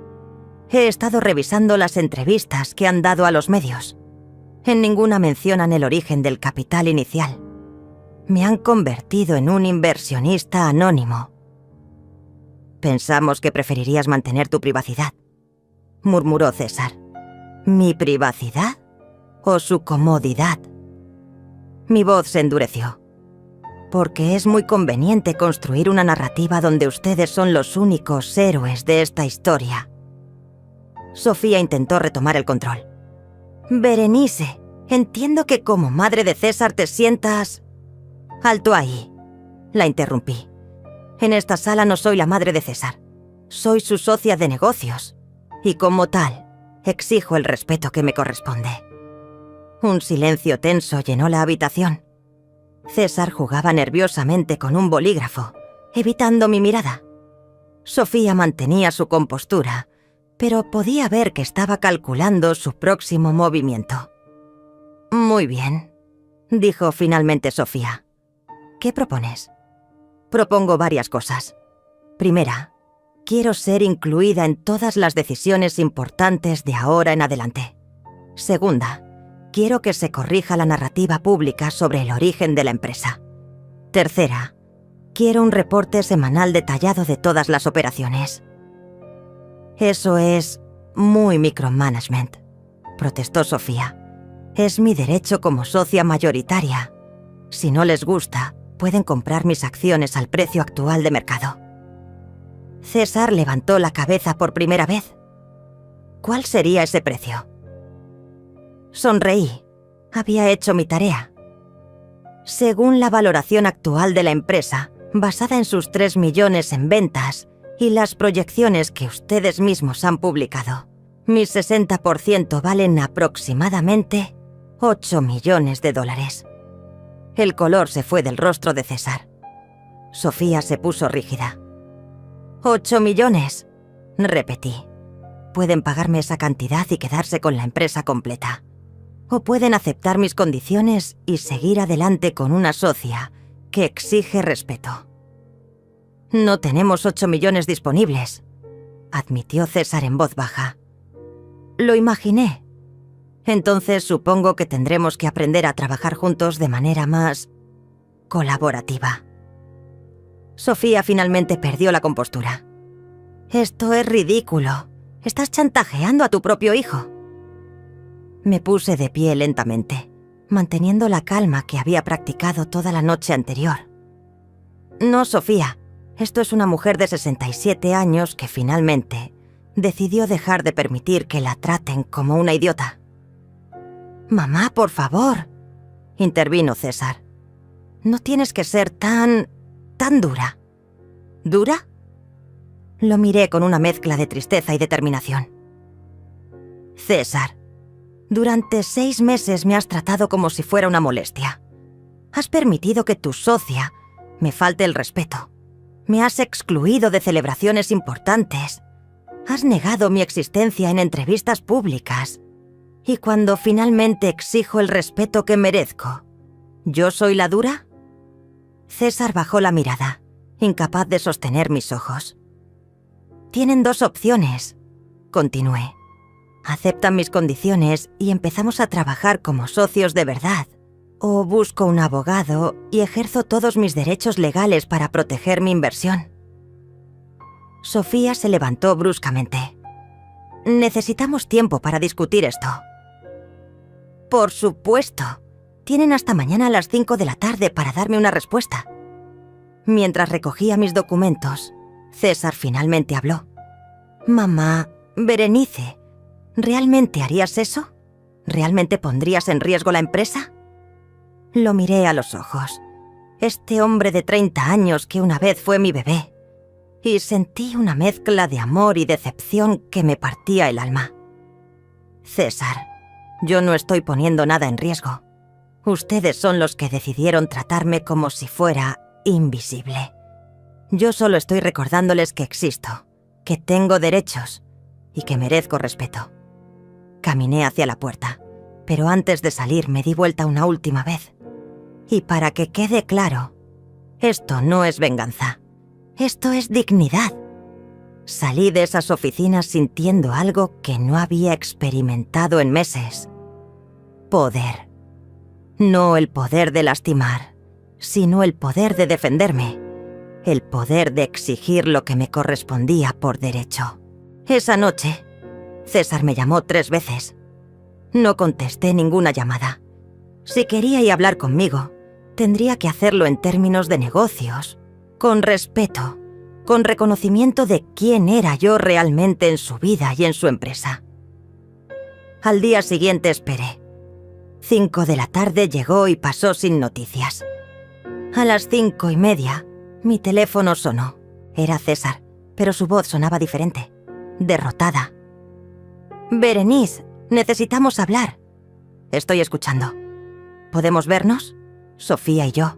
he estado revisando las entrevistas que han dado a los medios. En ninguna mencionan el origen del capital inicial. Me han convertido en un inversionista anónimo. Pensamos que preferirías mantener tu privacidad, murmuró César. ¿Mi privacidad o su comodidad? Mi voz se endureció. Porque es muy conveniente construir una narrativa donde ustedes son los únicos héroes de esta historia. Sofía intentó retomar el control. Berenice, entiendo que como madre de César te sientas... Alto ahí. La interrumpí. En esta sala no soy la madre de César. Soy su socia de negocios. Y como tal, exijo el respeto que me corresponde. Un silencio tenso llenó la habitación. César jugaba nerviosamente con un bolígrafo, evitando mi mirada. Sofía mantenía su compostura, pero podía ver que estaba calculando su próximo movimiento. Muy bien, dijo finalmente Sofía. ¿Qué propones? Propongo varias cosas. Primera, quiero ser incluida en todas las decisiones importantes de ahora en adelante. Segunda, quiero que se corrija la narrativa pública sobre el origen de la empresa. Tercera, quiero un reporte semanal detallado de todas las operaciones. Eso es muy micromanagement, protestó Sofía. Es mi derecho como socia mayoritaria. Si no les gusta, pueden comprar mis acciones al precio actual de mercado. César levantó la cabeza por primera vez. ¿Cuál sería ese precio? Sonreí. Había hecho mi tarea. Según la valoración actual de la empresa, basada en sus 3 millones en ventas y las proyecciones que ustedes mismos han publicado, mis 60% valen aproximadamente $8 millones. El color se fue del rostro de César. Sofía se puso rígida. «¿8 millones?» repetí. Pueden pagarme esa cantidad y quedarse con la empresa completa. O pueden aceptar mis condiciones y seguir adelante con una socia que exige respeto. No tenemos 8 millones disponibles, admitió César en voz baja. Lo imaginé. Entonces supongo que tendremos que aprender a trabajar juntos de manera más colaborativa. Sofía finalmente perdió la compostura. Esto es ridículo. Estás chantajeando a tu propio hijo. Me puse de pie lentamente, manteniendo la calma que había practicado toda la noche anterior. No, Sofía. Esto es una mujer de 67 años que finalmente decidió dejar de permitir que la traten como una idiota. «Mamá, por favor», intervino César. «No tienes que ser tan dura». ¿Dura? Lo miré con una mezcla de tristeza y determinación. César, durante 6 meses me has tratado como si fuera una molestia. Has permitido que tu socia me falte el respeto. Me has excluido de celebraciones importantes. Has negado mi existencia en entrevistas públicas. Y cuando finalmente exijo el respeto que merezco, ¿yo soy la dura? César bajó la mirada, incapaz de sostener mis ojos. Tienen 2 opciones, continué. Aceptan mis condiciones y empezamos a trabajar como socios de verdad. O busco un abogado y ejerzo todos mis derechos legales para proteger mi inversión. Sofía se levantó bruscamente. Necesitamos tiempo para discutir esto. Por supuesto. Tienen hasta mañana a las 5 de la tarde para darme una respuesta. Mientras recogía mis documentos, César finalmente habló. «Mamá, Berenice, ¿realmente harías eso? ¿Realmente pondrías en riesgo la empresa?» Lo miré a los ojos. Este hombre de 30 años que una vez fue mi bebé. Y sentí una mezcla de amor y decepción que me partía el alma. «César, yo no estoy poniendo nada en riesgo. Ustedes son los que decidieron tratarme como si fuera invisible. Yo solo estoy recordándoles que existo, que tengo derechos y que merezco respeto». Caminé hacia la puerta, pero antes de salir me di vuelta una última vez. Y para que quede claro, esto no es venganza. Esto es dignidad. Salí de esas oficinas sintiendo algo que no había experimentado en meses. Poder. No el poder de lastimar, sino el poder de defenderme. El poder de exigir lo que me correspondía por derecho. Esa noche, César me llamó 3 veces. No contesté ninguna llamada. Si quería hablar conmigo, tendría que hacerlo en términos de negocios, con respeto, con reconocimiento de quién era yo realmente en su vida y en su empresa. Al día siguiente esperé. 5 de la tarde llegó y pasó sin noticias. A las 5:30, mi teléfono sonó. Era César, pero su voz sonaba diferente, derrotada. «Berenice, necesitamos hablar». «Estoy escuchando. ¿Podemos vernos?» «Sofía y yo.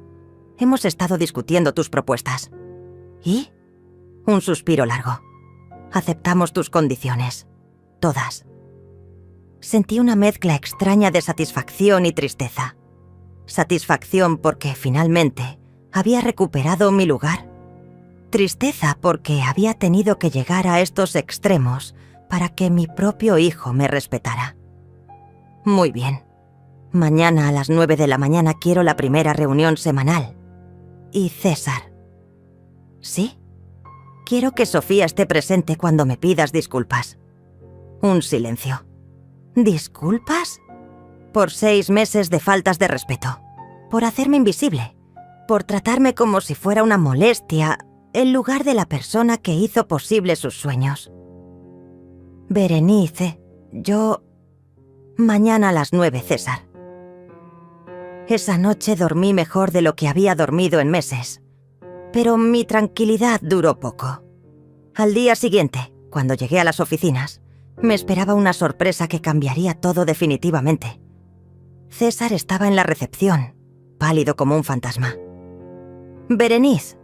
Hemos estado discutiendo tus propuestas». «¿Y?» Un suspiro largo. «Aceptamos tus condiciones. Todas». Sentí una mezcla extraña de satisfacción y tristeza. Satisfacción porque, finalmente, había recuperado mi lugar. Tristeza porque había tenido que llegar a estos extremos para que mi propio hijo me respetara. «Muy bien. Mañana a las 9 de la mañana quiero la primera reunión semanal. Y César». «¿Sí? Quiero que Sofía esté presente cuando me pidas disculpas». Un silencio. «¿Disculpas?» Por 6 meses de faltas de respeto. Por hacerme invisible. Por tratarme como si fuera una molestia en lugar de la persona que hizo posible sus sueños. «Berenice, yo...» «Mañana a las 9, César». Esa noche dormí mejor de lo que había dormido en meses. Pero mi tranquilidad duró poco. Al día siguiente, cuando llegué a las oficinas, me esperaba una sorpresa que cambiaría todo definitivamente. César estaba en la recepción, pálido como un fantasma. «Berenice,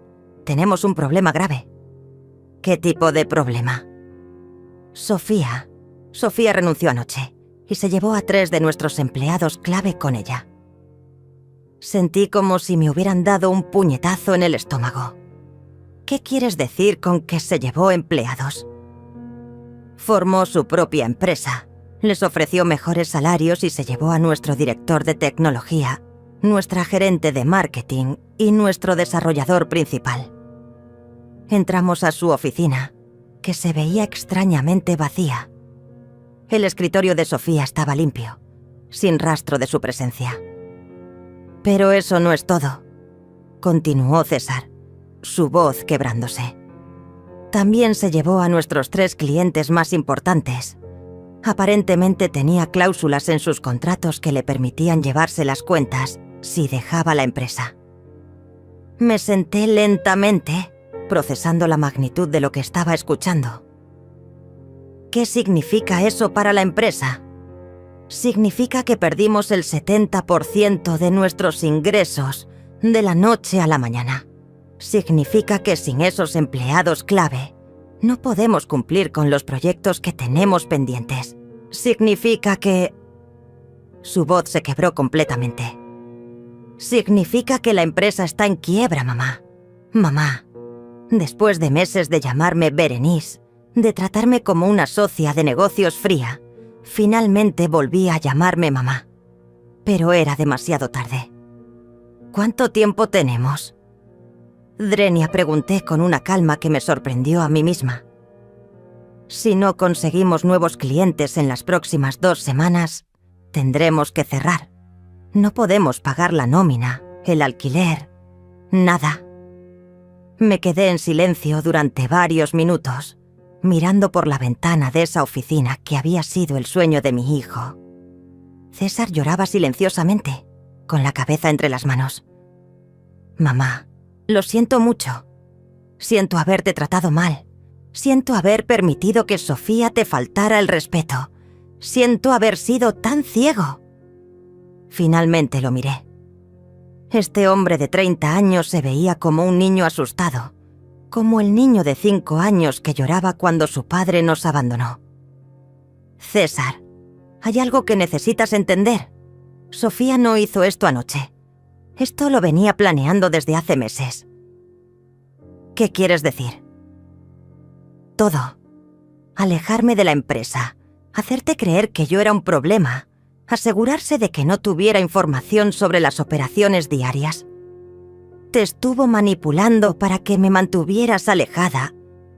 tenemos un problema grave». «¿Qué tipo de problema?» Sofía renunció anoche y se llevó a 3 de nuestros empleados clave con ella». Sentí como si me hubieran dado un puñetazo en el estómago. ¿Qué quieres decir con que se llevó empleados? Formó su propia empresa, les ofreció mejores salarios y se llevó a nuestro director de tecnología, nuestra gerente de marketing y nuestro desarrollador principal. Entramos a su oficina, que se veía extrañamente vacía. El escritorio de Sofía estaba limpio, sin rastro de su presencia. «Pero eso no es todo», continuó César, su voz quebrándose. «También se llevó a nuestros 3 clientes más importantes. Aparentemente tenía cláusulas en sus contratos que le permitían llevarse las cuentas si dejaba la empresa». Me senté lentamente, procesando la magnitud de lo que estaba escuchando. ¿Qué significa eso para la empresa? Significa que perdimos el 70% de nuestros ingresos de la noche a la mañana. Significa que sin esos empleados clave, no podemos cumplir con los proyectos que tenemos pendientes. Significa que... Su voz se quebró completamente. Significa que la empresa está en quiebra, mamá. Mamá, después de meses de llamarme Berenice, de tratarme como una socia de negocios fría, finalmente volví a llamarme mamá. Pero era demasiado tarde. ¿Cuánto tiempo tenemos? Drenia, pregunté con una calma que me sorprendió a mí misma. Si no conseguimos nuevos clientes en las próximas 2 semanas, tendremos que cerrar. No podemos pagar la nómina, el alquiler, nada. Me quedé en silencio durante varios minutos, mirando por la ventana de esa oficina que había sido el sueño de mi hijo. César lloraba silenciosamente, con la cabeza entre las manos. «Mamá, lo siento mucho. Siento haberte tratado mal. Siento haber permitido que Sofía te faltara el respeto. Siento haber sido tan ciego». Finalmente lo miré. Este hombre de 30 años se veía como un niño asustado, como el niño de 5 años que lloraba cuando su padre nos abandonó. «César, hay algo que necesitas entender. Sofía no hizo esto anoche. Esto lo venía planeando desde hace meses». «¿Qué quieres decir?» «Todo. Alejarme de la empresa, hacerte creer que yo era un problema, asegurarse de que no tuviera información sobre las operaciones diarias. Te estuvo manipulando para que me mantuvieras alejada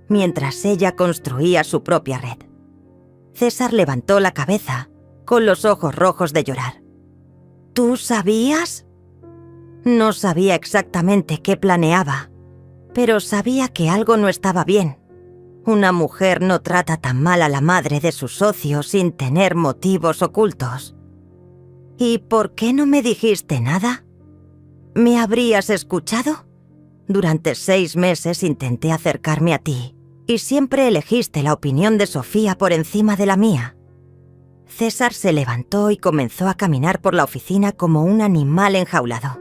mientras ella construía su propia red». César levantó la cabeza, con los ojos rojos de llorar. «¿Tú sabías?» No sabía exactamente qué planeaba, pero sabía que algo no estaba bien. Una mujer no trata tan mal a la madre de su socio sin tener motivos ocultos. «¿Y por qué no me dijiste nada? ¿Me habrías escuchado? Durante 6 meses intenté acercarme a ti y siempre elegiste la opinión de Sofía por encima de la mía». César se levantó y comenzó a caminar por la oficina como un animal enjaulado.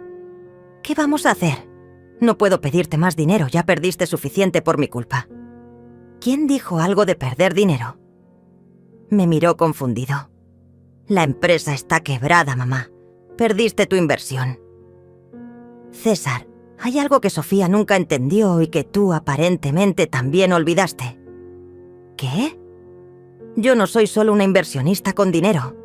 «¿Qué vamos a hacer? No puedo pedirte más dinero, ya perdiste suficiente por mi culpa». «¿Quién dijo algo de perder dinero?» Me miró confundido. «La empresa está quebrada, mamá. Perdiste tu inversión». «César, hay algo que Sofía nunca entendió y que tú aparentemente también olvidaste». «¿Qué?» «Yo no soy solo una inversionista con dinero.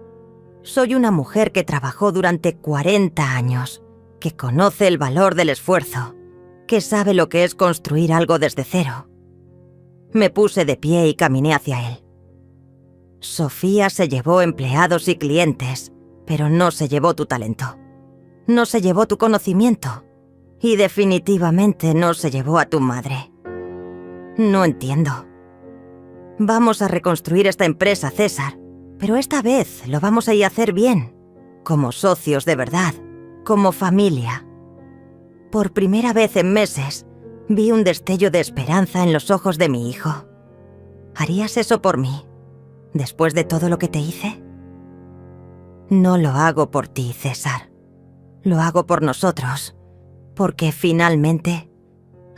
Soy una mujer que trabajó durante 40 años, que conoce el valor del esfuerzo, que sabe lo que es construir algo desde cero». Me puse de pie y caminé hacia él. «Sofía se llevó empleados y clientes, pero no se llevó tu talento. No se llevó tu conocimiento. Y definitivamente no se llevó a tu madre. No entiendo. Vamos a reconstruir esta empresa, César, pero esta vez lo vamos a ir a hacer bien, como socios de verdad, como familia». Por primera vez en meses, vi un destello de esperanza en los ojos de mi hijo. «¿Harías eso por mí, después de todo lo que te hice?» «No lo hago por ti, César. Lo hago por nosotros, porque finalmente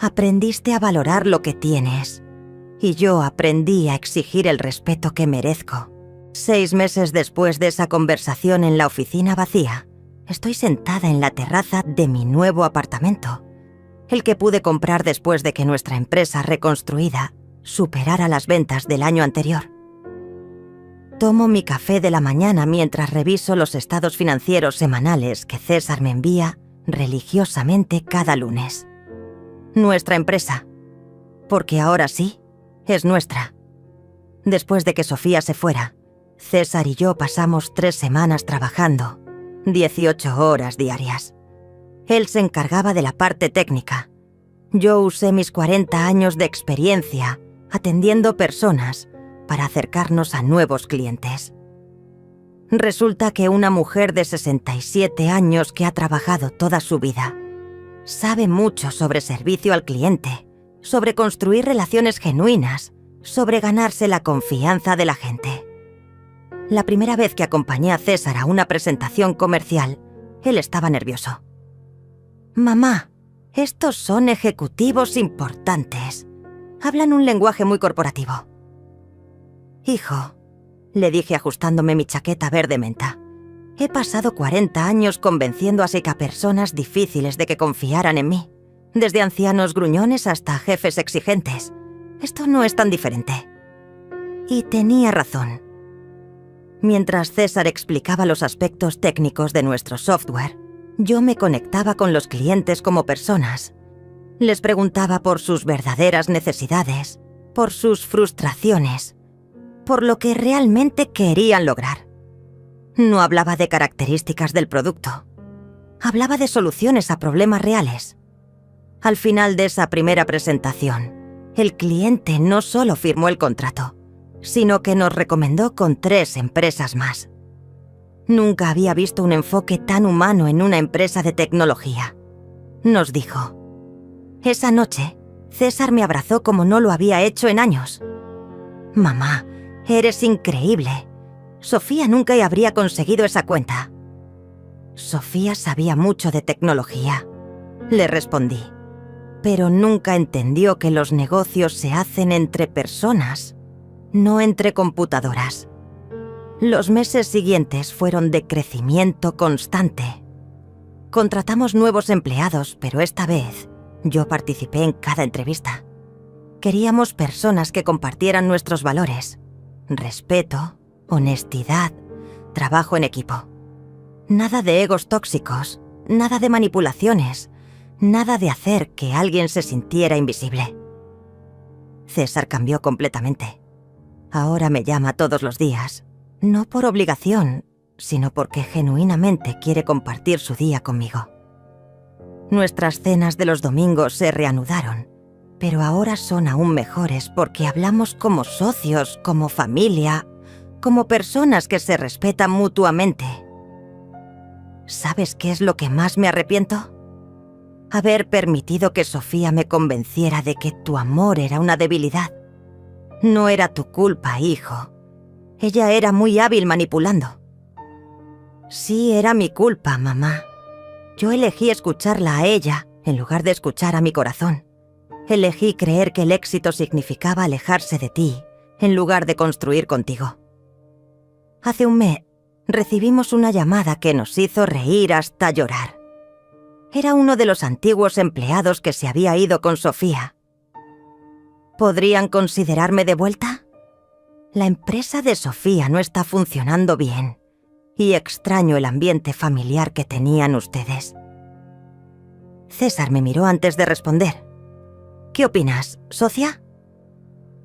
aprendiste a valorar lo que tienes y yo aprendí a exigir el respeto que merezco». 6 meses después de esa conversación en la oficina vacía, estoy sentada en la terraza de mi nuevo apartamento, el que pude comprar después de que nuestra empresa reconstruida superara las ventas del año anterior. Tomo mi café de la mañana mientras reviso los estados financieros semanales que César me envía religiosamente cada lunes. Nuestra empresa, porque ahora sí, es nuestra. Después de que Sofía se fuera, César y yo pasamos 3 semanas trabajando, 18 horas diarias. Él se encargaba de la parte técnica. Yo usé mis 40 años de experiencia atendiendo personas para acercarnos a nuevos clientes. Resulta que una mujer de 67 años que ha trabajado toda su vida sabe mucho sobre servicio al cliente, sobre construir relaciones genuinas, sobre ganarse la confianza de la gente. La primera vez que acompañé a César a una presentación comercial, él estaba nervioso. «Mamá, estos son ejecutivos importantes. Hablan un lenguaje muy corporativo». «Hijo», le dije ajustándome mi chaqueta verde menta, «he pasado 40 años convenciendo a personas difíciles de que confiaran en mí, desde ancianos gruñones hasta jefes exigentes. Esto no es tan diferente». Y tenía razón. Mientras César explicaba los aspectos técnicos de nuestro software, yo me conectaba con los clientes como personas. Les preguntaba por sus verdaderas necesidades, por sus frustraciones, por lo que realmente querían lograr. No hablaba de características del producto. Hablaba de soluciones a problemas reales. Al final de esa primera presentación, el cliente no solo firmó el contrato, sino que nos recomendó con 3 empresas más. Nunca había visto un enfoque tan humano en una empresa de tecnología. Nos dijo: esa noche, César me abrazó como no lo había hecho en años. Mamá, eres increíble. Sofía nunca habría conseguido esa cuenta. Sofía sabía mucho de tecnología, le respondí, pero nunca entendió que los negocios se hacen entre personas, no entre computadoras. Los meses siguientes fueron de crecimiento constante. Contratamos nuevos empleados, pero esta vez yo participé en cada entrevista. Queríamos personas que compartieran nuestros valores: respeto, honestidad, trabajo en equipo. Nada de egos tóxicos, nada de manipulaciones, nada de hacer que alguien se sintiera invisible. César cambió completamente. Ahora me llama todos los días, no por obligación, sino porque genuinamente quiere compartir su día conmigo. Nuestras cenas de los domingos se reanudaron, pero ahora son aún mejores porque hablamos como socios, como familia, como personas que se respetan mutuamente. ¿Sabes qué es lo que más me arrepiento? Haber permitido que Sofía me convenciera de que tu amor era una debilidad. No era tu culpa, hijo. Ella era muy hábil manipulando. Sí, era mi culpa, mamá. Yo elegí escucharla a ella en lugar de escuchar a mi corazón. Elegí creer que el éxito significaba alejarse de ti en lugar de construir contigo. Hace un mes recibimos una llamada que nos hizo reír hasta llorar. Era uno de los antiguos empleados que se había ido con Sofía. ¿Podrían considerarme de vuelta? La empresa de Sofía no está funcionando bien y extraño el ambiente familiar que tenían ustedes. César me miró antes de responder. ¿Qué opinas, socia?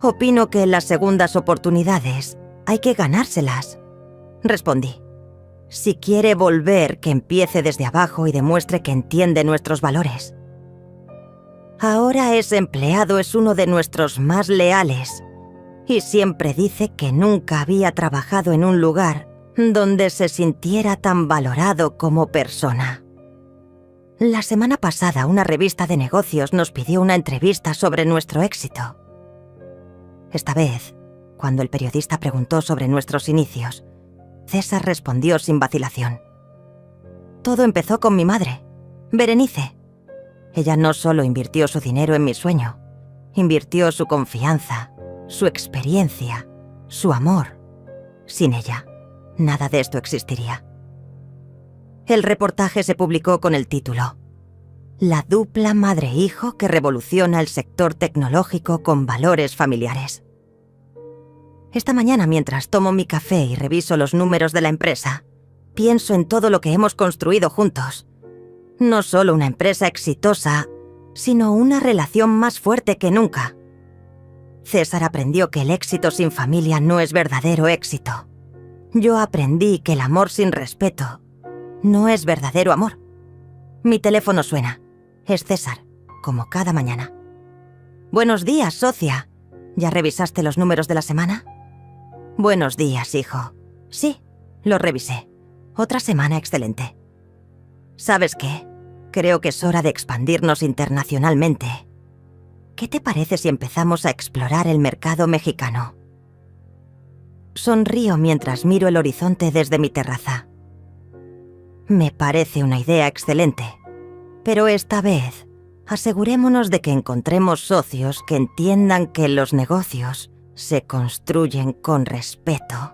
Opino que las segundas oportunidades hay que ganárselas, respondí. Si quiere volver, que empiece desde abajo y demuestre que entiende nuestros valores. Ahora ese empleado es uno de nuestros más leales y siempre dice que nunca había trabajado en un lugar donde se sintiera tan valorado como persona. La semana pasada una revista de negocios nos pidió una entrevista sobre nuestro éxito. Esta vez, cuando el periodista preguntó sobre nuestros inicios, César respondió sin vacilación. Todo empezó con mi madre, Berenice. Ella no solo invirtió su dinero en mi sueño, invirtió su confianza, su experiencia, su amor. Sin ella, nada de esto existiría. El reportaje se publicó con el título: La dupla madre-hijo que revoluciona el sector tecnológico con valores familiares. Esta mañana, mientras tomo mi café y reviso los números de la empresa, pienso en todo lo que hemos construido juntos. No solo una empresa exitosa, sino una relación más fuerte que nunca. César aprendió que el éxito sin familia no es verdadero éxito. Yo aprendí que el amor sin respeto no es verdadero amor. Mi teléfono suena. Es César, como cada mañana. Buenos días, socia. ¿Ya revisaste los números de la semana? Buenos días, hijo. Sí, lo revisé. Otra semana excelente. ¿Sabes qué? Creo que es hora de expandirnos internacionalmente. ¿Qué te parece si empezamos a explorar el mercado mexicano? Sonrío mientras miro el horizonte desde mi terraza. Me parece una idea excelente, pero esta vez asegurémonos de que encontremos socios que entiendan que los negocios se construyen con respeto,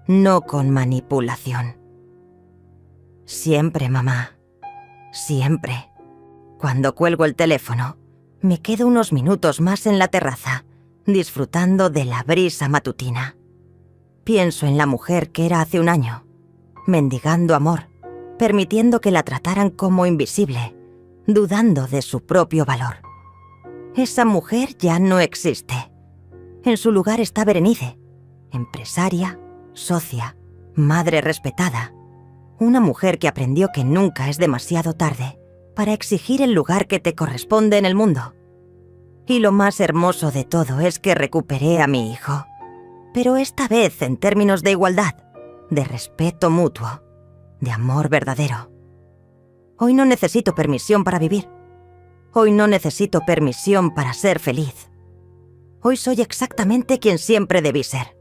no con manipulación. Siempre, mamá. Siempre. Cuando cuelgo el teléfono, me quedo unos minutos más en la terraza, disfrutando de la brisa matutina. Pienso en la mujer que era hace un año, mendigando amor, permitiendo que la trataran como invisible, dudando de su propio valor. Esa mujer ya no existe. En su lugar está Berenice, empresaria, socia, madre respetada, una mujer que aprendió que nunca es demasiado tarde para exigir el lugar que te corresponde en el mundo. Y lo más hermoso de todo es que recuperé a mi hijo, pero esta vez en términos de igualdad, de respeto mutuo, de amor verdadero. Hoy no necesito permisión para vivir. Hoy no necesito permisión para ser feliz. Hoy soy exactamente quien siempre debí ser.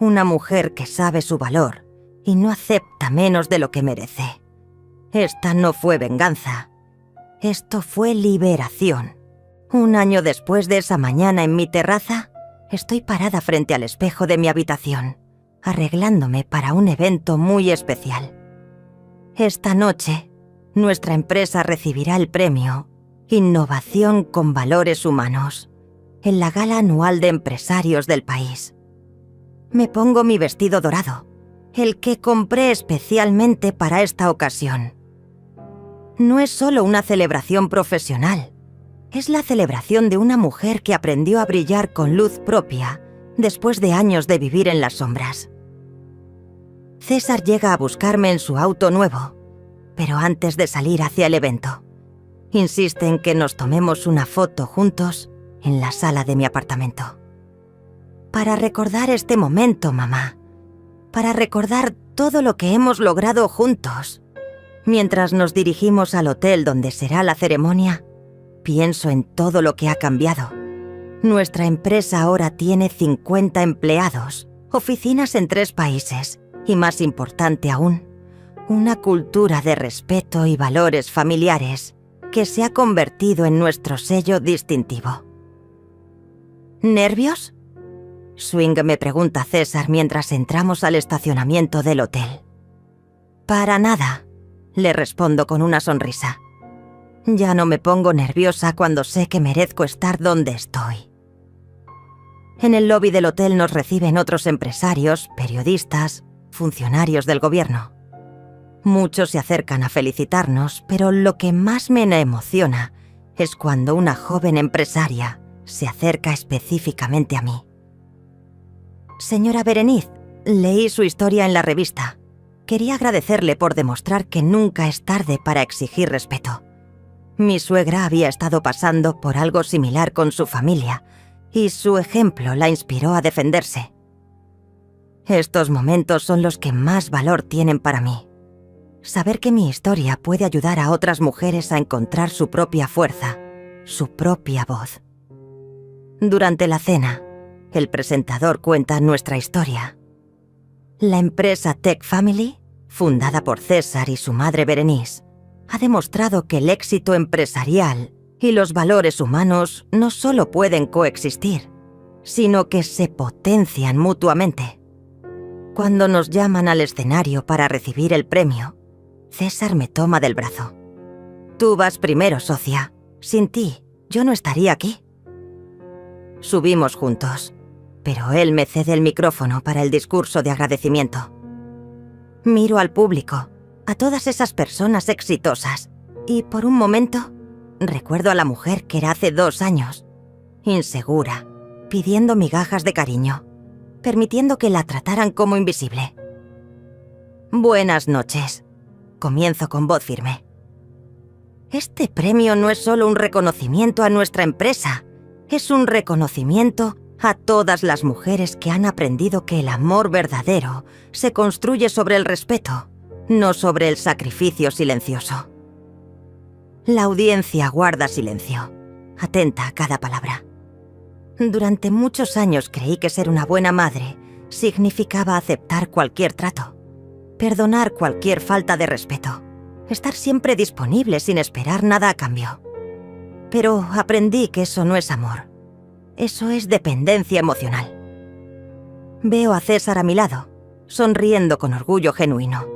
Una mujer que sabe su valor y no acepta menos de lo que merece. Esta no fue venganza. Esto fue liberación. Un año después de esa mañana en mi terraza, estoy parada frente al espejo de mi habitación, arreglándome para un evento muy especial. Esta noche, nuestra empresa recibirá el premio Innovación con Valores Humanos en la gala anual de empresarios del país. Me pongo mi vestido dorado, el que compré especialmente para esta ocasión. No es solo una celebración profesional, es la celebración de una mujer que aprendió a brillar con luz propia después de años de vivir en las sombras. César llega a buscarme en su auto nuevo, pero antes de salir hacia el evento, insiste en que nos tomemos una foto juntos en la sala de mi apartamento. Para recordar este momento, mamá. Para recordar todo lo que hemos logrado juntos. Mientras nos dirigimos al hotel donde será la ceremonia, pienso en todo lo que ha cambiado. Nuestra empresa ahora tiene 50 empleados, oficinas en 3 países y, más importante aún, una cultura de respeto y valores familiares que se ha convertido en nuestro sello distintivo. ¿Nervios?, Swing me pregunta César mientras entramos al estacionamiento del hotel. Para nada, le respondo con una sonrisa. Ya no me pongo nerviosa cuando sé que merezco estar donde estoy. En el lobby del hotel nos reciben otros empresarios, periodistas, funcionarios del gobierno. Muchos se acercan a felicitarnos, pero lo que más me emociona es cuando una joven empresaria se acerca específicamente a mí. Señora Berenice, leí su historia en la revista. Quería agradecerle por demostrar que nunca es tarde para exigir respeto. Mi suegra había estado pasando por algo similar con su familia, y su ejemplo la inspiró a defenderse. Estos momentos son los que más valor tienen para mí. Saber que mi historia puede ayudar a otras mujeres a encontrar su propia fuerza, su propia voz. Durante la cena, el presentador cuenta nuestra historia. La empresa Tech Family, fundada por César y su madre Berenice, ha demostrado que el éxito empresarial y los valores humanos no solo pueden coexistir, sino que se potencian mutuamente. Cuando nos llaman al escenario para recibir el premio, César me toma del brazo. Tú vas primero, socia. Sin ti, yo no estaría aquí. Subimos juntos, pero él me cede el micrófono para el discurso de agradecimiento. Miro al público, a todas esas personas exitosas, y por un momento recuerdo a la mujer que era hace 2 años, insegura, pidiendo migajas de cariño, permitiendo que la trataran como invisible. Buenas noches. Comienzo con voz firme. Este premio no es solo un reconocimiento a nuestra empresa, es un reconocimiento a todas las mujeres que han aprendido que el amor verdadero se construye sobre el respeto, no sobre el sacrificio silencioso. La audiencia guarda silencio, atenta a cada palabra. Durante muchos años creí que ser una buena madre significaba aceptar cualquier trato, perdonar cualquier falta de respeto, estar siempre disponible sin esperar nada a cambio. Pero aprendí que eso no es amor. Eso es dependencia emocional. Veo a César a mi lado, sonriendo con orgullo genuino.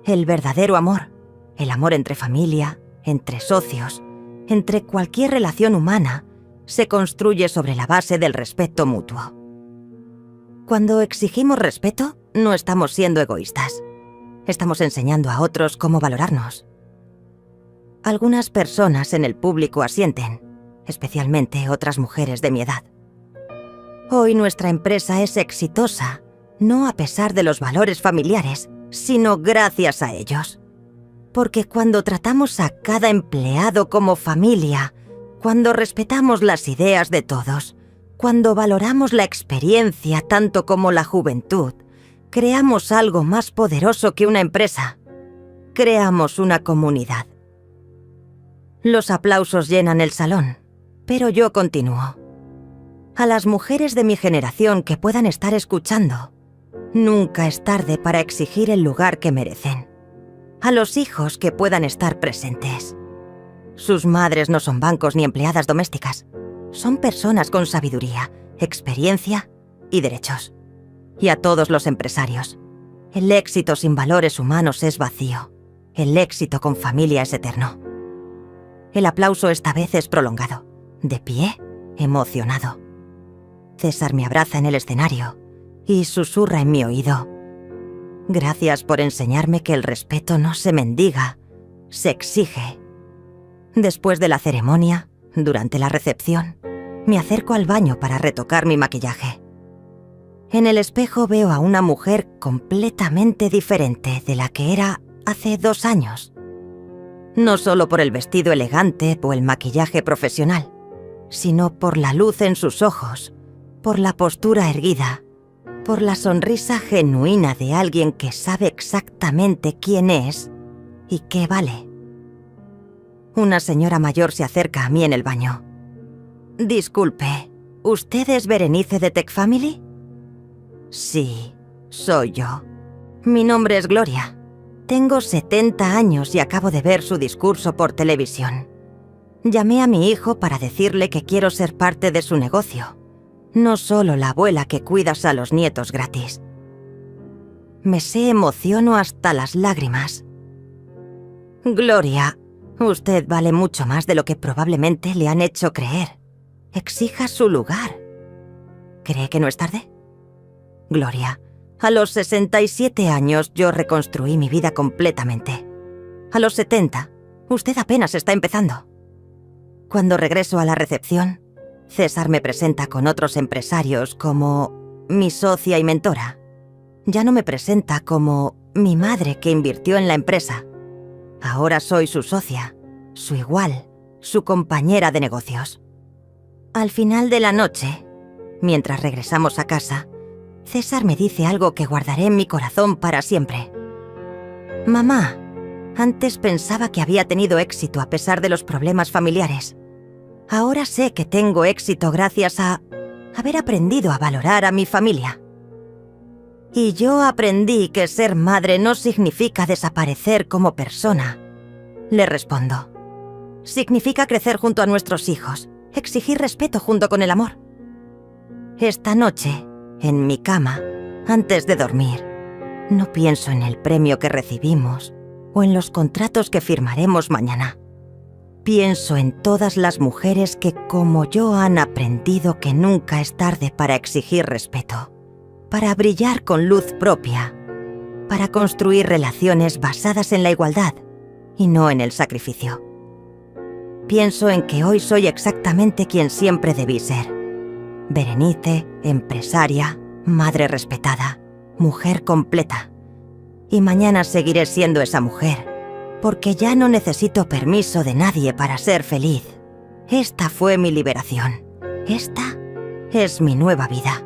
El verdadero amor, el amor entre familia, entre socios, entre cualquier relación humana, se construye sobre la base del respeto mutuo. Cuando exigimos respeto, no estamos siendo egoístas. Estamos enseñando a otros cómo valorarnos. Algunas personas en el público asienten, especialmente otras mujeres de mi edad. Hoy nuestra empresa es exitosa, no a pesar de los valores familiares, sino gracias a ellos. Porque cuando tratamos a cada empleado como familia, cuando respetamos las ideas de todos, cuando valoramos la experiencia tanto como la juventud, creamos algo más poderoso que una empresa. Creamos una comunidad. Los aplausos llenan el salón, pero yo continúo. A las mujeres de mi generación que puedan estar escuchando, nunca es tarde para exigir el lugar que merecen. A los hijos que puedan estar presentes. Sus madres no son bancos ni empleadas domésticas. Son personas con sabiduría, experiencia y derechos. Y a todos los empresarios. El éxito sin valores humanos es vacío. El éxito con familia es eterno. El aplauso esta vez es prolongado. De pie, emocionado. César me abraza en el escenario y susurra en mi oído. Gracias por enseñarme que el respeto no se mendiga, se exige. Después de la ceremonia, durante la recepción, me acerco al baño para retocar mi maquillaje. En el espejo veo a una mujer completamente diferente de la que era hace 2 años. No solo por el vestido elegante o el maquillaje profesional, sino por la luz en sus ojos, por la postura erguida, por la sonrisa genuina de alguien que sabe exactamente quién es y qué vale. Una señora mayor se acerca a mí en el baño. Disculpe, ¿usted es Berenice de Tech Family? Sí, soy yo. Mi nombre es Gloria. Tengo 70 años y acabo de ver su discurso por televisión. Llamé a mi hijo para decirle que quiero ser parte de su negocio. No solo la abuela que cuidas a los nietos gratis. Me emociono hasta las lágrimas. Gloria, usted vale mucho más de lo que probablemente le han hecho creer. Exija su lugar. ¿Cree que no es tarde? Gloria, a los 67 años yo reconstruí mi vida completamente. A los 70, usted apenas está empezando. Cuando regreso a la recepción, César me presenta con otros empresarios como mi socia y mentora. Ya no me presenta como mi madre que invirtió en la empresa. Ahora soy su socia, su igual, su compañera de negocios. Al final de la noche, mientras regresamos a casa, César me dice algo que guardaré en mi corazón para siempre. Mamá, antes pensaba que había tenido éxito a pesar de los problemas familiares. Ahora sé que tengo éxito gracias a haber aprendido a valorar a mi familia. Y yo aprendí que ser madre no significa desaparecer como persona. Le respondo. Significa crecer junto a nuestros hijos, exigir respeto junto con el amor. Esta noche, en mi cama, antes de dormir, no pienso en el premio que recibimos o en los contratos que firmaremos mañana. Pienso en todas las mujeres que, como yo, han aprendido que nunca es tarde para exigir respeto, para brillar con luz propia, para construir relaciones basadas en la igualdad y no en el sacrificio. Pienso en que hoy soy exactamente quien siempre debí ser. Berenice, empresaria, madre respetada, mujer completa. Y mañana seguiré siendo esa mujer, porque ya no necesito permiso de nadie para ser feliz. Esta fue mi liberación. Esta es mi nueva vida.